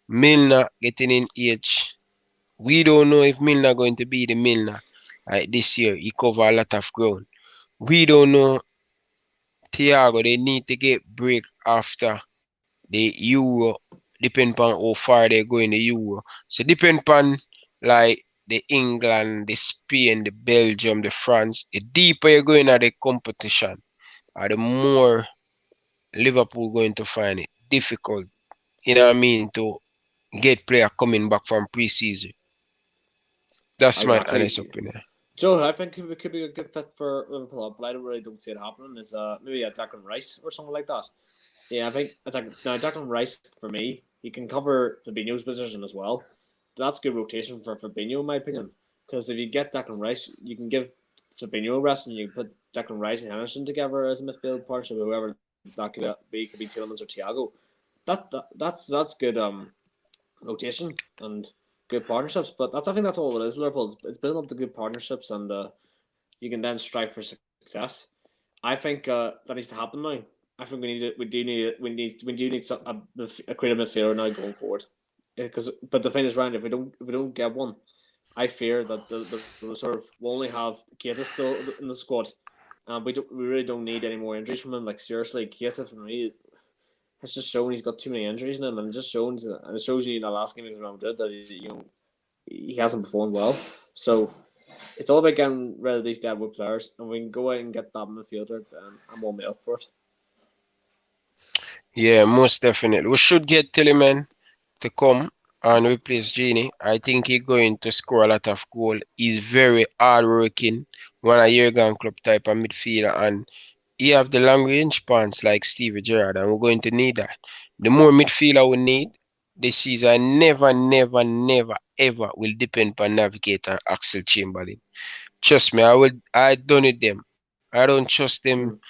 Milner getting in age. We don't know if Milner going to be the Milner this year. He cover a lot of ground. We don't know Thiago. They need to get break after the Euro. Depend on how far they go in the Euro. So depend on like the England, the Spain, the Belgium, the France. The deeper you go into the competition, the more Liverpool going to find it difficult. You know what I mean, to get player coming back from preseason. That's my honest Exactly. opinion. Joe, I think it could be a good fit for Liverpool, but I really don't see it happening. It's maybe a Declan Rice or something like that. Yeah, I think Declan Rice for me, he can cover Fabinho's position as well. That's good rotation for Fabinho, in my opinion. Because if you get Declan Rice, you can give Fabinho a rest, and you can put Declan Rice and Henderson together as a midfield partnership, whoever that could be Tielemans or Thiago. That's good rotation, and good partnerships. But I think that's all it is. Liverpool, it's building up the good partnerships, and you can then strive for success. I think that needs to happen now. I think we need it. We do need it. We do need a creative midfielder now going forward. But the thing is, Ryan, if we don't get one, I fear that the reserve will only have Keita still in the squad. We really don't need any more injuries from him. Like seriously, Keita for me has just shown he's got too many injuries in him, and it shows you in the last game against Real Madrid that he hasn't performed well. So it's all about getting rid of these deadwood players, and we can go out and get that midfielder. Then I'm all made up for it. Yeah, most definitely. We should get Tielemans to come and replace Gini. I think he's going to score a lot of goal. He's very hardworking, one of Jurgen Klopp type of midfielder, and he have the long range pants like Stevie Gerrard, and we're going to need that. The more midfielder we need this season, never, ever will depend on Navigator and Axel Chamberlain. Trust me, I don't need them. I don't trust them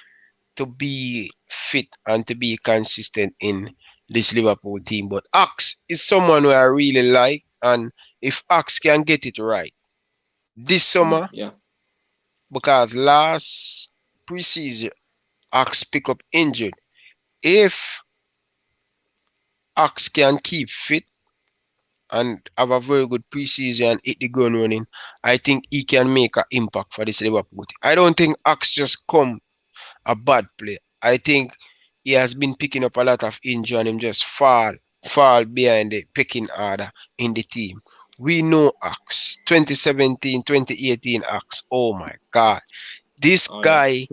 to be fit and to be consistent in this Liverpool team. But Axe is someone who I really like, and if Axe can get it right this summer, because last preseason Axe pick up injured. If Axe can keep fit and have a very good preseason and hit the ground running, I think he can make an impact for this Liverpool team. I don't think Axe just come a bad player. I think he has been picking up a lot of injury and him just fall behind the pecking order in the team. We know Axe, 2017, 2018 Axe. Oh my God. This guy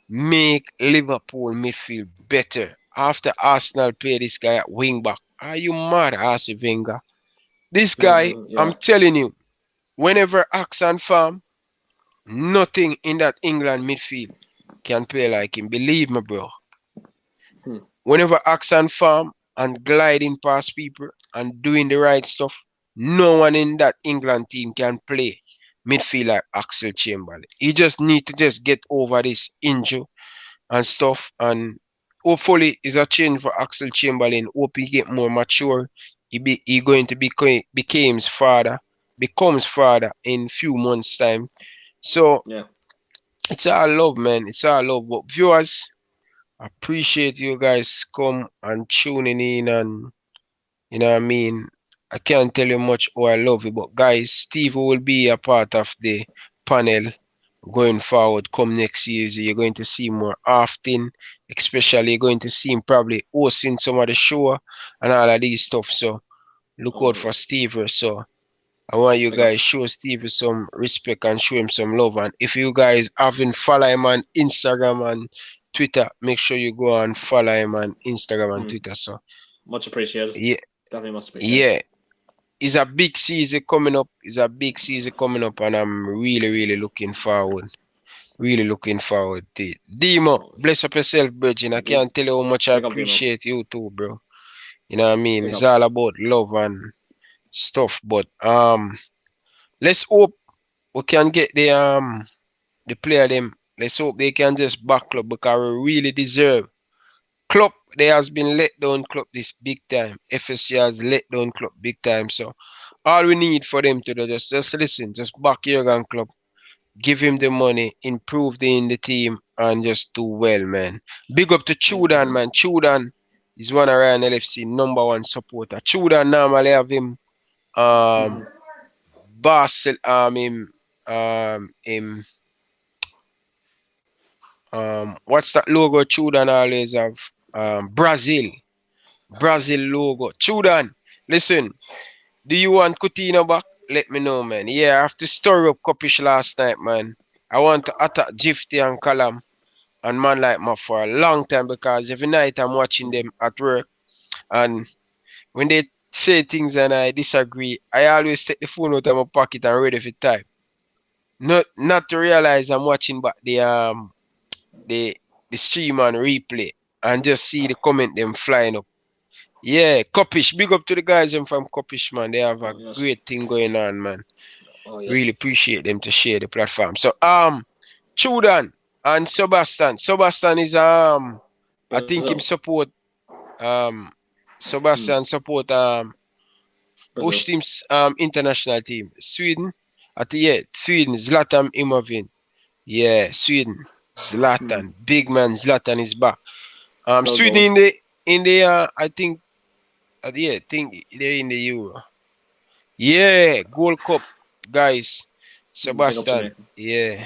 make Liverpool midfield better. After Arsenal play this guy at wing back. Are you mad, Arsene Wenger? This guy, I'm telling you, whenever Axe and farm, nothing in that England midfield can play like him. Believe me, bro. Whenever Axe and farm and gliding past people and doing the right stuff, no one in that England team can play midfield like Axel Chamberlain. He just need to just get over this injury and stuff, and hopefully it's a change for Axel Chamberlain. Hope he get more mature. He going to becomes father in few months time. So it's all love, man. It's all love. But viewers, appreciate you guys come and tuning in, and you know what I mean. I can't tell you much how I love you, but guys, Steve will be a part of the panel going forward. Come next season, you're going to see more often. Especially, you're going to see him probably hosting some of the show and all of these stuff. So look out for Steve. So I want you guys show Steve some respect and show him some love. And if you guys haven't followed him on Instagram and Twitter, make sure you go and follow him on Instagram and Twitter. So much appreciated. Yeah, definitely much appreciated. Yeah, it's a big season coming up. And I'm really looking forward. Really looking forward to it. Demo, bless up yourself, Virgin. I can't tell you how much I appreciate you too, bro. You know what I mean? It's all about love and stuff. But let's hope we can get the player them. Let's hope they can just back club, because we really deserve. Club, they has been let down club this big time. FSG has let down club big time. So all we need for them to do just listen, just back Jurgen Klopp, give him the money, improve in the team, and just do well, man. Big up to Chudan, man. Chudan is one of Ryan LFC #1 supporter. Chudan normally have him what's that logo Chudan always have? Brazil logo. Chudan, listen, do you want Coutinho back? Let me know, man. Yeah, I have to stir up Kopish last night, man. I want to attack Gifty and Callum and man like me for a long time, because every night I'm watching them at work, and when they say things and I disagree, I always take the phone out of my pocket and ready for type. Not to realize I'm watching back the stream and replay and just see the comment them flying up. Yeah, Kopish, big up to the guys from Kopish, man. They have a great thing going on, man. Really appreciate them to share the platform. So Chudan and Sebastian. Sebastian is I think him support Sebastian support Brazil. Which team's international team? Sweden. Sweden. Zlatan Imovin. Yeah, Sweden. Zlatan. Big man Zlatan is back. Still Sweden going. in the I think think they're in the Euro. Yeah, Gold Cup, guys. Big up Sebastian. Jamaica. Yeah,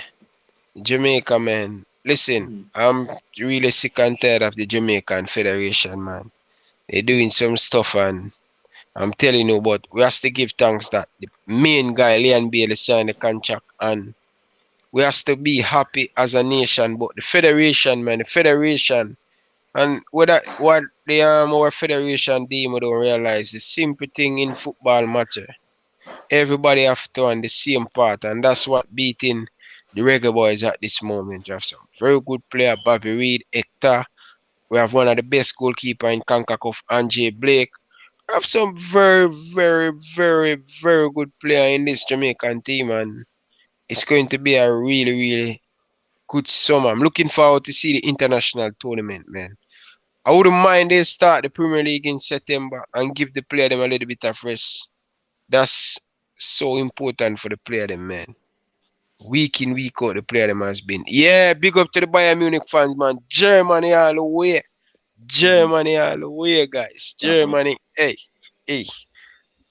Jamaica, man. Listen, Mm-hmm. I'm really sick and tired of the Jamaican Federation, man. They're doing some stuff, and I'm telling you, but we have to give thanks that the main guy, Leon Bailey, signed the contract, and we have to be happy as a nation. But the Federation, man, the Federation, and what the our Federation team don't realize, the simple thing in football matter. Everybody have to on the same part, and that's what beating the Reggae Boyz at this moment. We have some very good player, Bobby Reed, Hector. We have one of the best goalkeeper in CONCACAF, Anjay Blake. We have some very, very, very, very good player in this Jamaican team, and it's going to be a really, really good summer. I'm looking forward to see the international tournament, man. I wouldn't mind they start the Premier League in September and give the player them a little bit of rest. That's so important for the player them, man. Week in, week out, the player them has been. Yeah, big up to the Bayern Munich fans, man. Germany all the way. Germany all the way, guys. Definitely. Germany. Hey.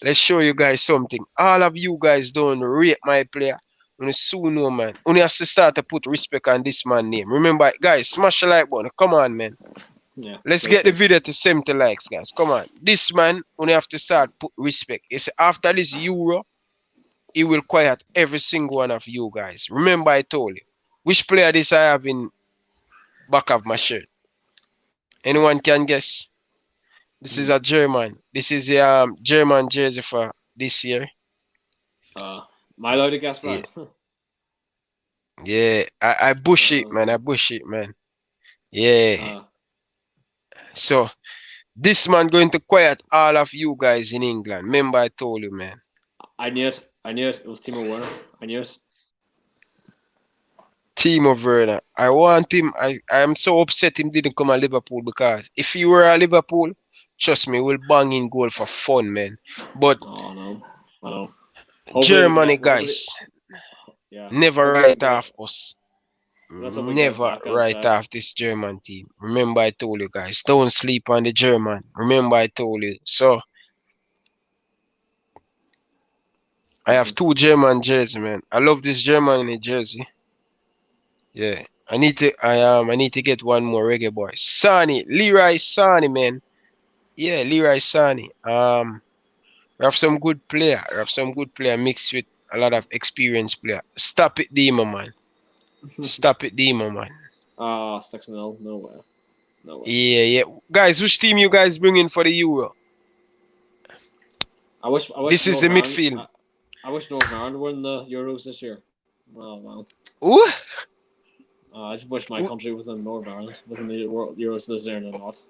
Let's show you guys something. All of you guys don't rate my player. You soon know, man. You have to start to put respect on this man name. Remember, guys, smash the like button. Come on, man. Yeah. Let's Please get the do. video to 70 likes, guys. Come on. This man, you have to start put respect. It's after this Euro, he will quiet every single one of you guys. Remember, I told you. Which player this I have in back of my shirt? Anyone can guess? This is a German. This is the German jersey for this year. Am I allowed to guess, Yeah, Brian? yeah. I bush it, man. I um, bush it, man. Yeah. uh, So this man going to quiet all of you guys in England. Remember, I told you, man. I knew it. I knew it. It was Timo Werner. I knew it. Timo Werner. I want him. I am so upset him didn't come at Liverpool, because if he were at Liverpool, trust me, we'll bang in goal for fun, man. But Oh no. I know. Hopefully they Germany get. Hopefully, guys yeah. never Hopefully they write get it. off us. Let's hope we get it Never back write instead. off this German team. Remember, I told you guys, don't sleep on the German. Remember, I told you. So I have two German jerseys, man. I love this German jersey. Yeah. I need to get one more Reggae Boy. Sani, Leroy Sani, man. Yeah, Leroy Sani. We have some good player. We have some good player mixed with a lot of experienced player. Stop it, Dima, man. Stop it, Dima, man. 6-0. No way. No way. Yeah. Guys, which team you guys bringing for the Euro? I wish. I wish This is the Northern Ireland. midfield. I wish Northern Ireland were in the Euros this year. Well. Ooh, I just wish my ooh. country was in Northern Ireland, within the World Euros this year, and they're not.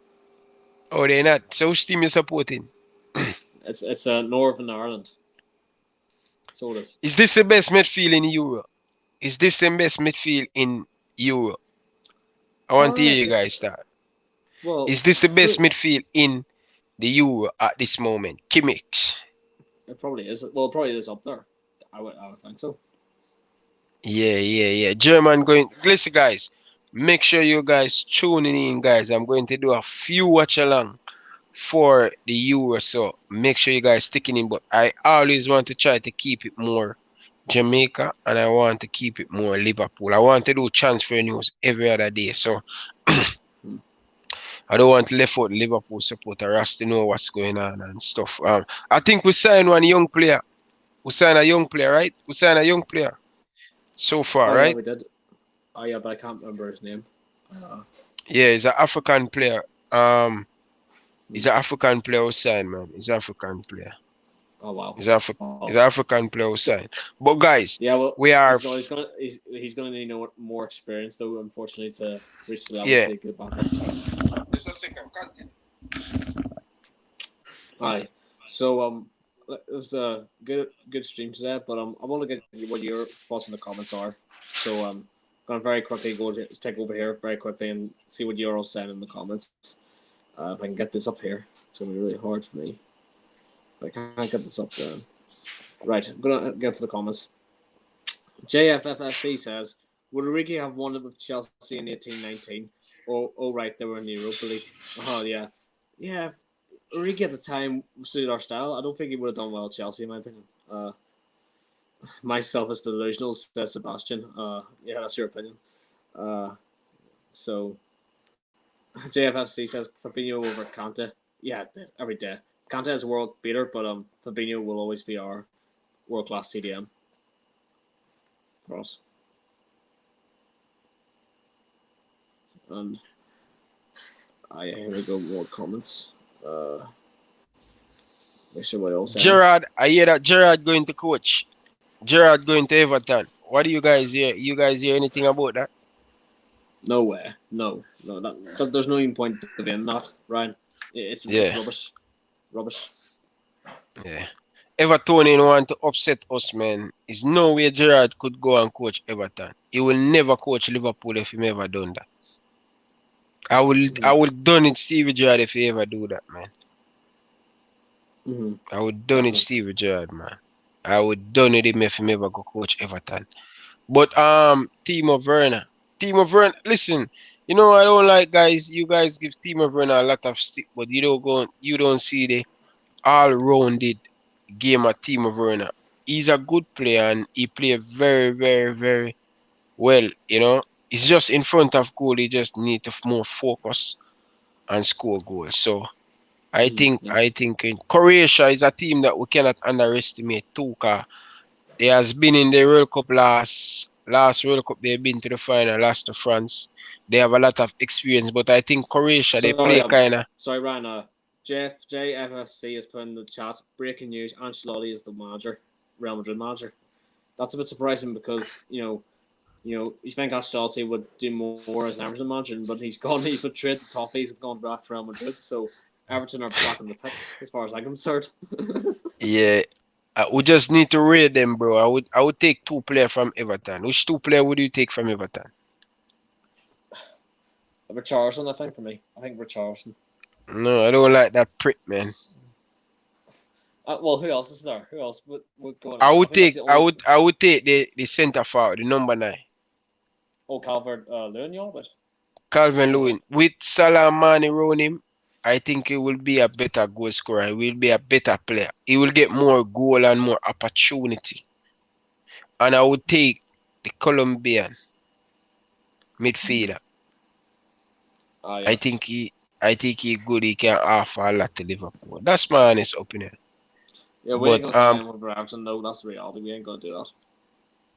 Oh, they're not. So which team you supporting? It's Northern Ireland. So it is. Is this the best midfield in Euro? Is this the best midfield in Euro? I want to hear you It, guys start. well, Is this the best midfield in the Euro at this moment? Kimmich. it probably is. Well, it probably is up there. I would think so. Yeah. German going. Listen, guys. Make sure you guys tuning in, guys. I'm going to do a few watch along for the Euro, so make sure you guys sticking in. But I always want to try to keep it more Jamaica, and I want to keep it more Liverpool. I want to do transfer news every other day, so I don't want to left out Liverpool supporter us to know what's going on and stuff. I think we signed one young player. We signed a young player, right? We signed a young player so far, Oh yeah, right? we did. Oh yeah, but I can't remember his name. Yeah, he's an African player. He's an African player who signed, man. He's an African player. Oh wow. He's an African player who signed. But guys, Yeah, well, we are. he's gonna need more experience though, unfortunately, to reach the level Yeah. to get back up. Just a second, continue. Aye. So it was a good stream today, but I want to get what your thoughts in the comments are. So gonna very quickly take over here very quickly and see what you're all saying in the comments. If I can get this up here, it's gonna be really hard for me. I can't get this up there. Right, I'm gonna get to the comments. JFFSC says, would Origi have won it with Chelsea in 1819? Oh, right, they were in the Europa League. Oh, yeah. Yeah, Origi at the time suited our style. I don't think he would have done well at Chelsea, in my opinion. Myself is delusional, says Sebastian. Yeah, that's your opinion. So, JFFC says Fabinho over Kante. Yeah, every day. Kante is a world beater, but Fabinho will always be our world class CDM for us. And here we go, more comments. Make sure what else. Gerard, I hear that Gerard going to coach. Gerard going to Everton. What do you guys hear? You guys hear anything about that? No way. No. There's no even point to being that, Ryan. It's rubbish. Rubbish. Yeah. Evertonian want to upset us, man. There's no way Gerard could go and coach Everton. He will never coach Liverpool if he ever done that. I will done it Stevie Gerrard if he ever do that, man. I would done it Stevie Gerrard, man. I would done it him if he ever go coach Everton. But Timo Werner, listen, you know I don't like guys. You guys give Timo Werner a lot of stick, but you don't see the all-rounded game of Timo Werner. He's a good player and he plays very, very, very well. You know, he's just in front of goal. He just need to more focus and score goals. So I think Croatia is a team that we cannot underestimate too. Cause they has been in the World Cup last World Cup. They've been to the final, lost to France. They have a lot of experience, but I think Croatia they play kind of. Sorry, Ryan. JFFC is put in the chat. Breaking news: Ancelotti is the manager, Real Madrid manager. That's a bit surprising because you think Ancelotti would do more as an Everton manager, but he's gone. He betrayed the Toffees and gone back to Real Madrid. So Everton are back in the pits, as far as I'm concerned. Yeah, we just need to rate them, bro. I would take 2 players from Everton. Which 2 players would you take from Everton? Richarlison, I think for me. I think Richarlison. No, I don't like that prick, man. Well, who else is there? Who else would go on? I would take the centre forward, the number 9. Oh, Calvert-Lewin, but Calvert-Lewin with Salah Mane around him. I think he will be a better goal scorer. He will be a better player. He will get more goal and more opportunity. And I would take the Colombian midfielder. Yeah. I think he good. He can offer a lot to Liverpool. That's my honest opinion. Yeah, we ain't gonna sign with Brampton. No, that's the reality. We ain't gonna do that.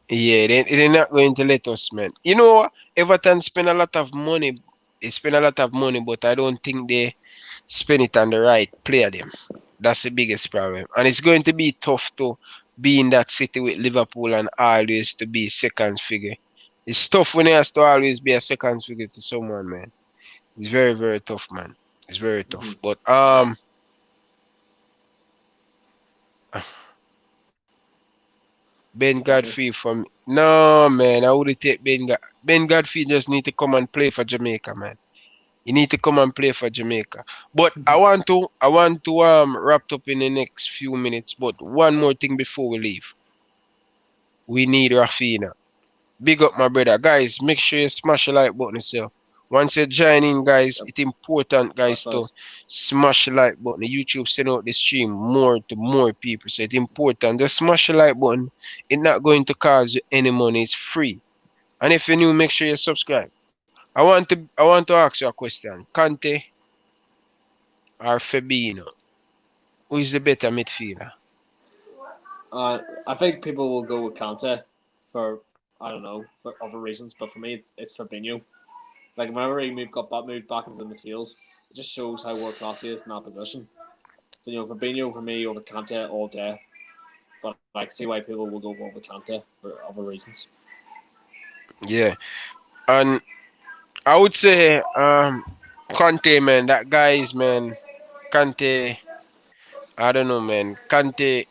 Yeah, they're not going to let us, man. You know, Everton spend a lot of money. They spend a lot of money, but I don't think they spend it on the right player them. That's the biggest problem. And it's going to be tough to be in that city with Liverpool and always to be second figure. It's tough when he has to always be a second figure to someone, man. It's very, very tough, man. It's very tough. But Ben Godfrey from no, man. I wouldn't take Ben Godfrey just need to come and play for Jamaica, man. You need to come and play for Jamaica. But I want to wrap up in the next few minutes. But one more thing before we leave. We need Raphinha. Big up my brother. Guys, make sure you smash the like button yourself. Once you join in, guys, it's important, guys, to smash the like button. The YouTube send out the stream more to more people. So it's important. Just smash the like button. It's not going to cost you any money. It's free. And if you're new, make sure you subscribe. I want to ask you a question. Kante or Fabinho? Who is the better midfielder? I think people will go with Kante for other reasons, but for me it's Fabinho. Like whenever he moved back into the midfield, it just shows how world class he is in that position. So Fabinho for me over Kante all day, but I can see why people will go over Kante for other reasons. Yeah, and I would say Kante, man. That guy is, man. Kante. I don't know, man. Kante.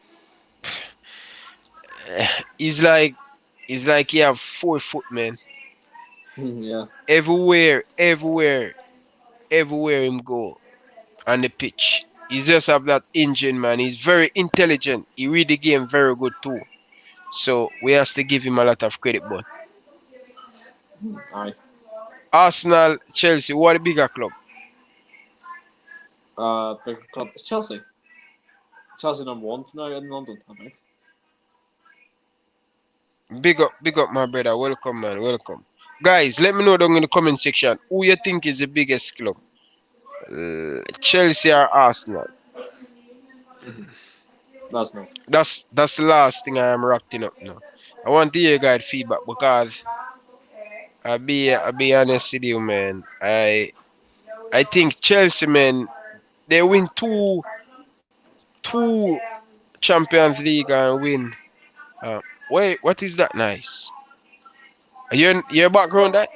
He's like he have 4 foot, man. Yeah. Everywhere him go on the pitch, He just have that engine, man. He's very intelligent. He read the game very good too. So we have to give him a lot of credit. But Aye. Arsenal, Chelsea, what a bigger club. Big club. It's Chelsea. Chelsea number one now in London, I think. Big up, my brother. Welcome, man. Welcome, guys. Let me know down in the comment section who you think is the biggest club, Chelsea or Arsenal. That's no. That's the last thing I am wrapping up now. I want to hear guys feedback because I be honest with you, man. I think Chelsea, man, they win two Champions League and win. Wait, what is that? Nice. Your background that?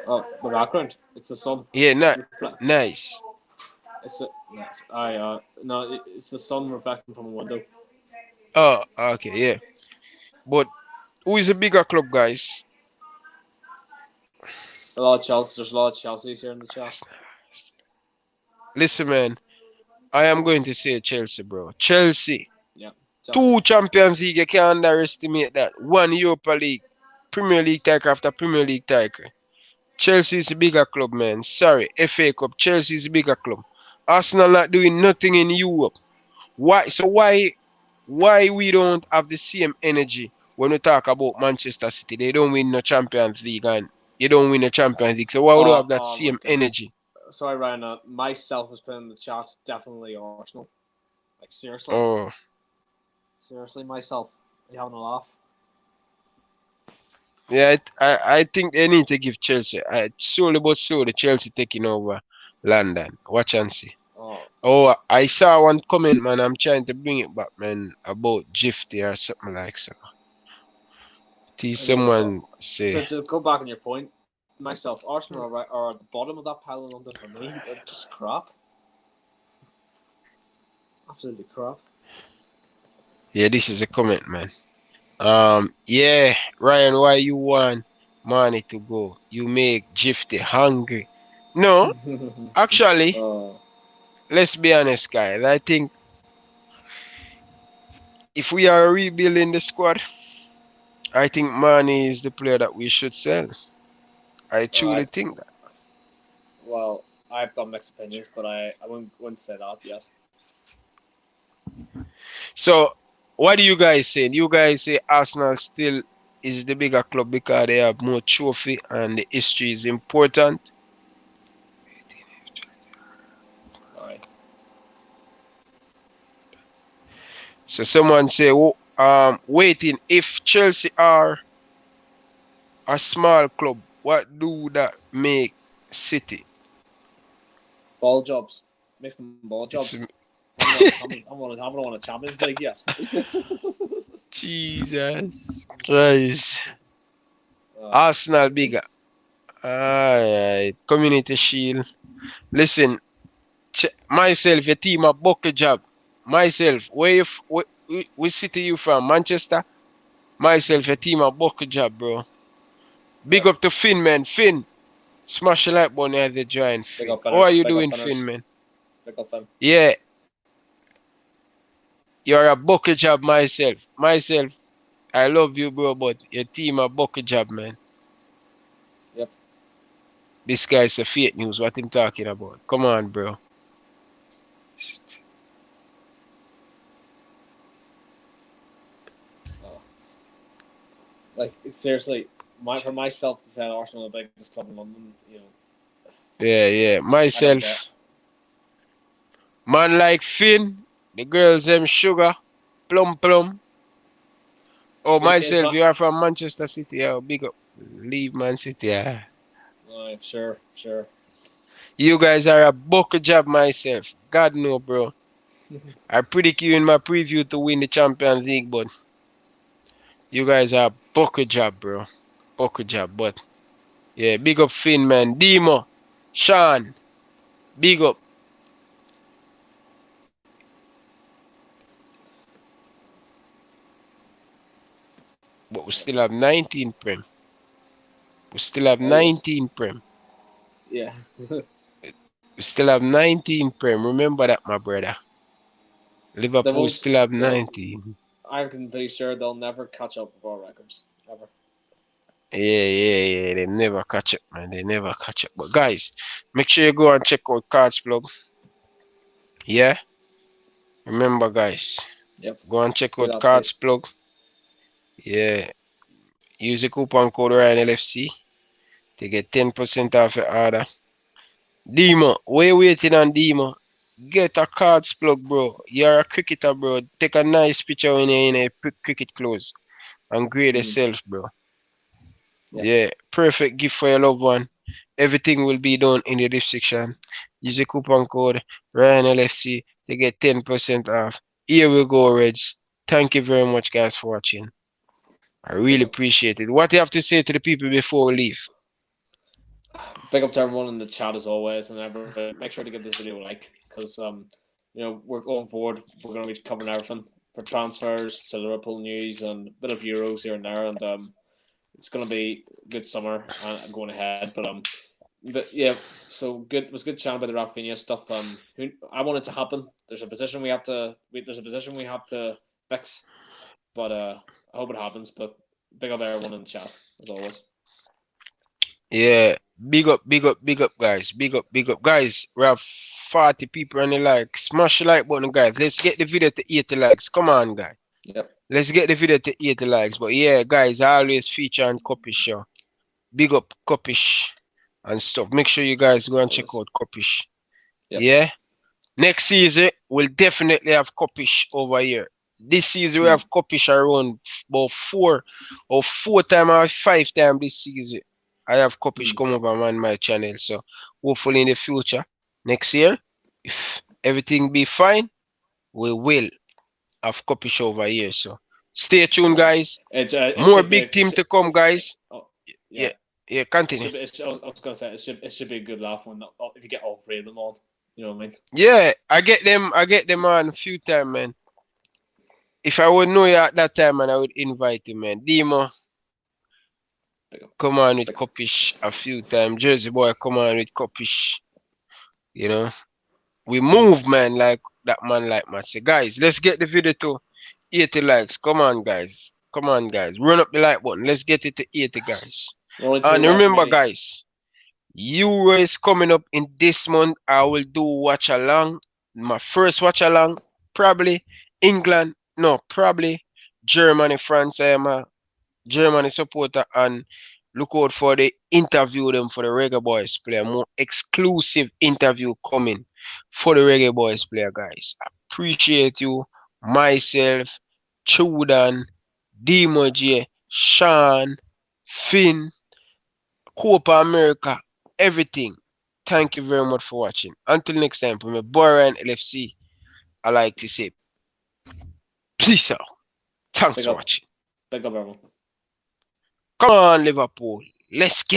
Oh, the background. It's the sun. Yeah, Reflect. nice. It's the. No. It's the sun reflecting from a window. Oh, okay, yeah. But who is a bigger club, guys? A lot of Chelsea. There's a lot of Chelsea's here in the chat. Listen, man. I am going to say Chelsea, bro. Chelsea. Yeah. Two Champions League, you can't underestimate that. One Europa League, Premier League title after Premier League title. Chelsea is a bigger club, man. Sorry, FA Cup. Chelsea is a bigger club. Arsenal not doing nothing in Europe. Why? So why we don't have the same energy when we talk about Manchester City? They don't win the Champions League and you don't win the Champions League. So why would you have that Oh my same goodness. energy? Sorry, Ryan. Myself has put in the chat. Definitely Arsenal. Like seriously, Oh, seriously, myself. Are you having a laugh? yeah. I think they need to give Chelsea. Slowly but slowly, Chelsea taking over London. Watch and see. Oh, Oh, I saw one comment, man. I'm trying to bring it back, man, about Gifty or something like so. See anyway, someone say, to go back on your point, myself, Arsenal are at the bottom of that pile in London for me. They're just crap. Absolutely crap. yeah, this is a comment, man. Yeah, Ryan, why you want money to go? You make Gifty hungry. No, actually, Oh, let's be honest, guys. I think if we are rebuilding the squad, I think Mane is the player that we should sell. I truly right. think that. Well, I've got mixed opinions, but I wouldn't say that yet. So, what do you guys say? You guys say Arsenal still is the bigger club because they have more trophy and the history is important. Alright. So someone say, oh, waiting if Chelsea are a small club, what do that make City? Ball jobs. Makes them ball It's jobs. I want a Champions League yet. Jesus Christ. Uh, Arsenal bigger. Alright, Community Shield. Listen, myself, your team a bucket job. Myself, where City you from? Manchester? Myself, your team a bucket job, bro. Big yeah. up to Finn, man. Finn, smash the like button as they join. Big Finn. up How are Finners. you Big up doing, Finners. Finn, man? Big up Finn. Yeah, you're a bucket job, myself. Myself, I love you, bro, but your team a bucket job, man. Yep. This guy's a fake news. What him talking about? Come on, bro. Like seriously, for myself to say Arsenal the biggest club in London, Yeah. I don't Myself, get. man like Finn, the girls them sugar, plum. Oh, Is myself, my you are from Manchester City. Oh, big up. Leave Man City. Yeah. sure. You guys are a bucket job, myself. God no, bro. I predict you in my preview to win the Champions League, but you guys are a bucket job, bro. Bucket job, but yeah, big up Finn, man. Demo, Sean, big up. But we still have 19 prem. We still have Oh yes. 19 prem. Yeah. We still have 19 Prem. Remember that, my brother. They Liverpool won't. still have They won't. 19. I'm pretty sure they'll never catch up with our records ever. Yeah. They never catch up, man. They never catch up. But guys, make sure you go and check out Cards Plug. Yeah. Remember, guys, Yep. go and check Do out that, Cards please. Plug. Yeah. Use the coupon code Ryan LFC to get 10% off your order. Demo, we're waiting on Demo. Get a Cards Plug, bro. You're a cricketer, bro. Take a nice picture when you're in a cricket clothes and grade Mm, yourself, bro. yeah. Yeah, perfect gift for your loved one. Everything will be done in the description. Use the coupon code Ryan LFC to get 10% off. Here we go, Reds. Thank you very much, guys, for watching. I Big really up. appreciate it. What do you have to say to the people before we leave? Big up to everyone in the chat as always, and everybody. Make sure to give this video a like because we're going forward. We're going to be covering everything for transfers to Liverpool news and a bit of Euros here and there, and it's going to be a good summer going ahead. But yeah, so good. It was good chatting about the Raphinha stuff. I want it to happen. There's a position we have to. There's a position we have to fix, but I hope it happens. But big up everyone in the chat as always. Yeah, big up, guys. Big up, guys. We have 40 people on the like. Smash the like button, guys. Let's get the video to 80 likes. Come on, guys. Yep. Let's get the video to 80 likes. But yeah, guys, I always feature on Copish Show. Big up Copish and stuff. Make sure you guys go and check Always. out Copish. Yep. Yeah. Next season, we'll definitely have Copish over here. This season, we have Copish around about four time or 5 times this season. I have Copish come over on my channel. So hopefully in the future, next year, if everything be fine, we will have Copish over here. So stay tuned, guys. It More should big be. team to come, guys. Oh, Yeah, yeah. continue. I was gonna say it should be a good laugh when if you get all three of them on. You know what I mean? Yeah, I get them on a few times, man. If I would know you at that time, man, I would invite you, man. Demo, come on with Copish a few times. Jersey boy, come on with Copish. You know, we move, man, like that man, like Matt say. Guys, let's get the video to 80 likes. Come on, guys. Come on, guys. Run up the like button. Let's get it to 80, guys. Only two And left, remember, maybe. guys, Euro is coming up in this month. I will do watch along. My first watch along, probably England. No, probably Germany, France. I am a Germany supporter and look out for the interview them for the Reggae Boyz player. More exclusive interview coming for the Reggae Boyz player, guys. Appreciate you, myself, Chudan, Demo, Sean, Finn, Copa America, everything. Thank you very much for watching. Until next time, from my boy Ryan LFC, I like to say peace out. Thanks for watching. Big up, everyone. Come on, Liverpool. Let's get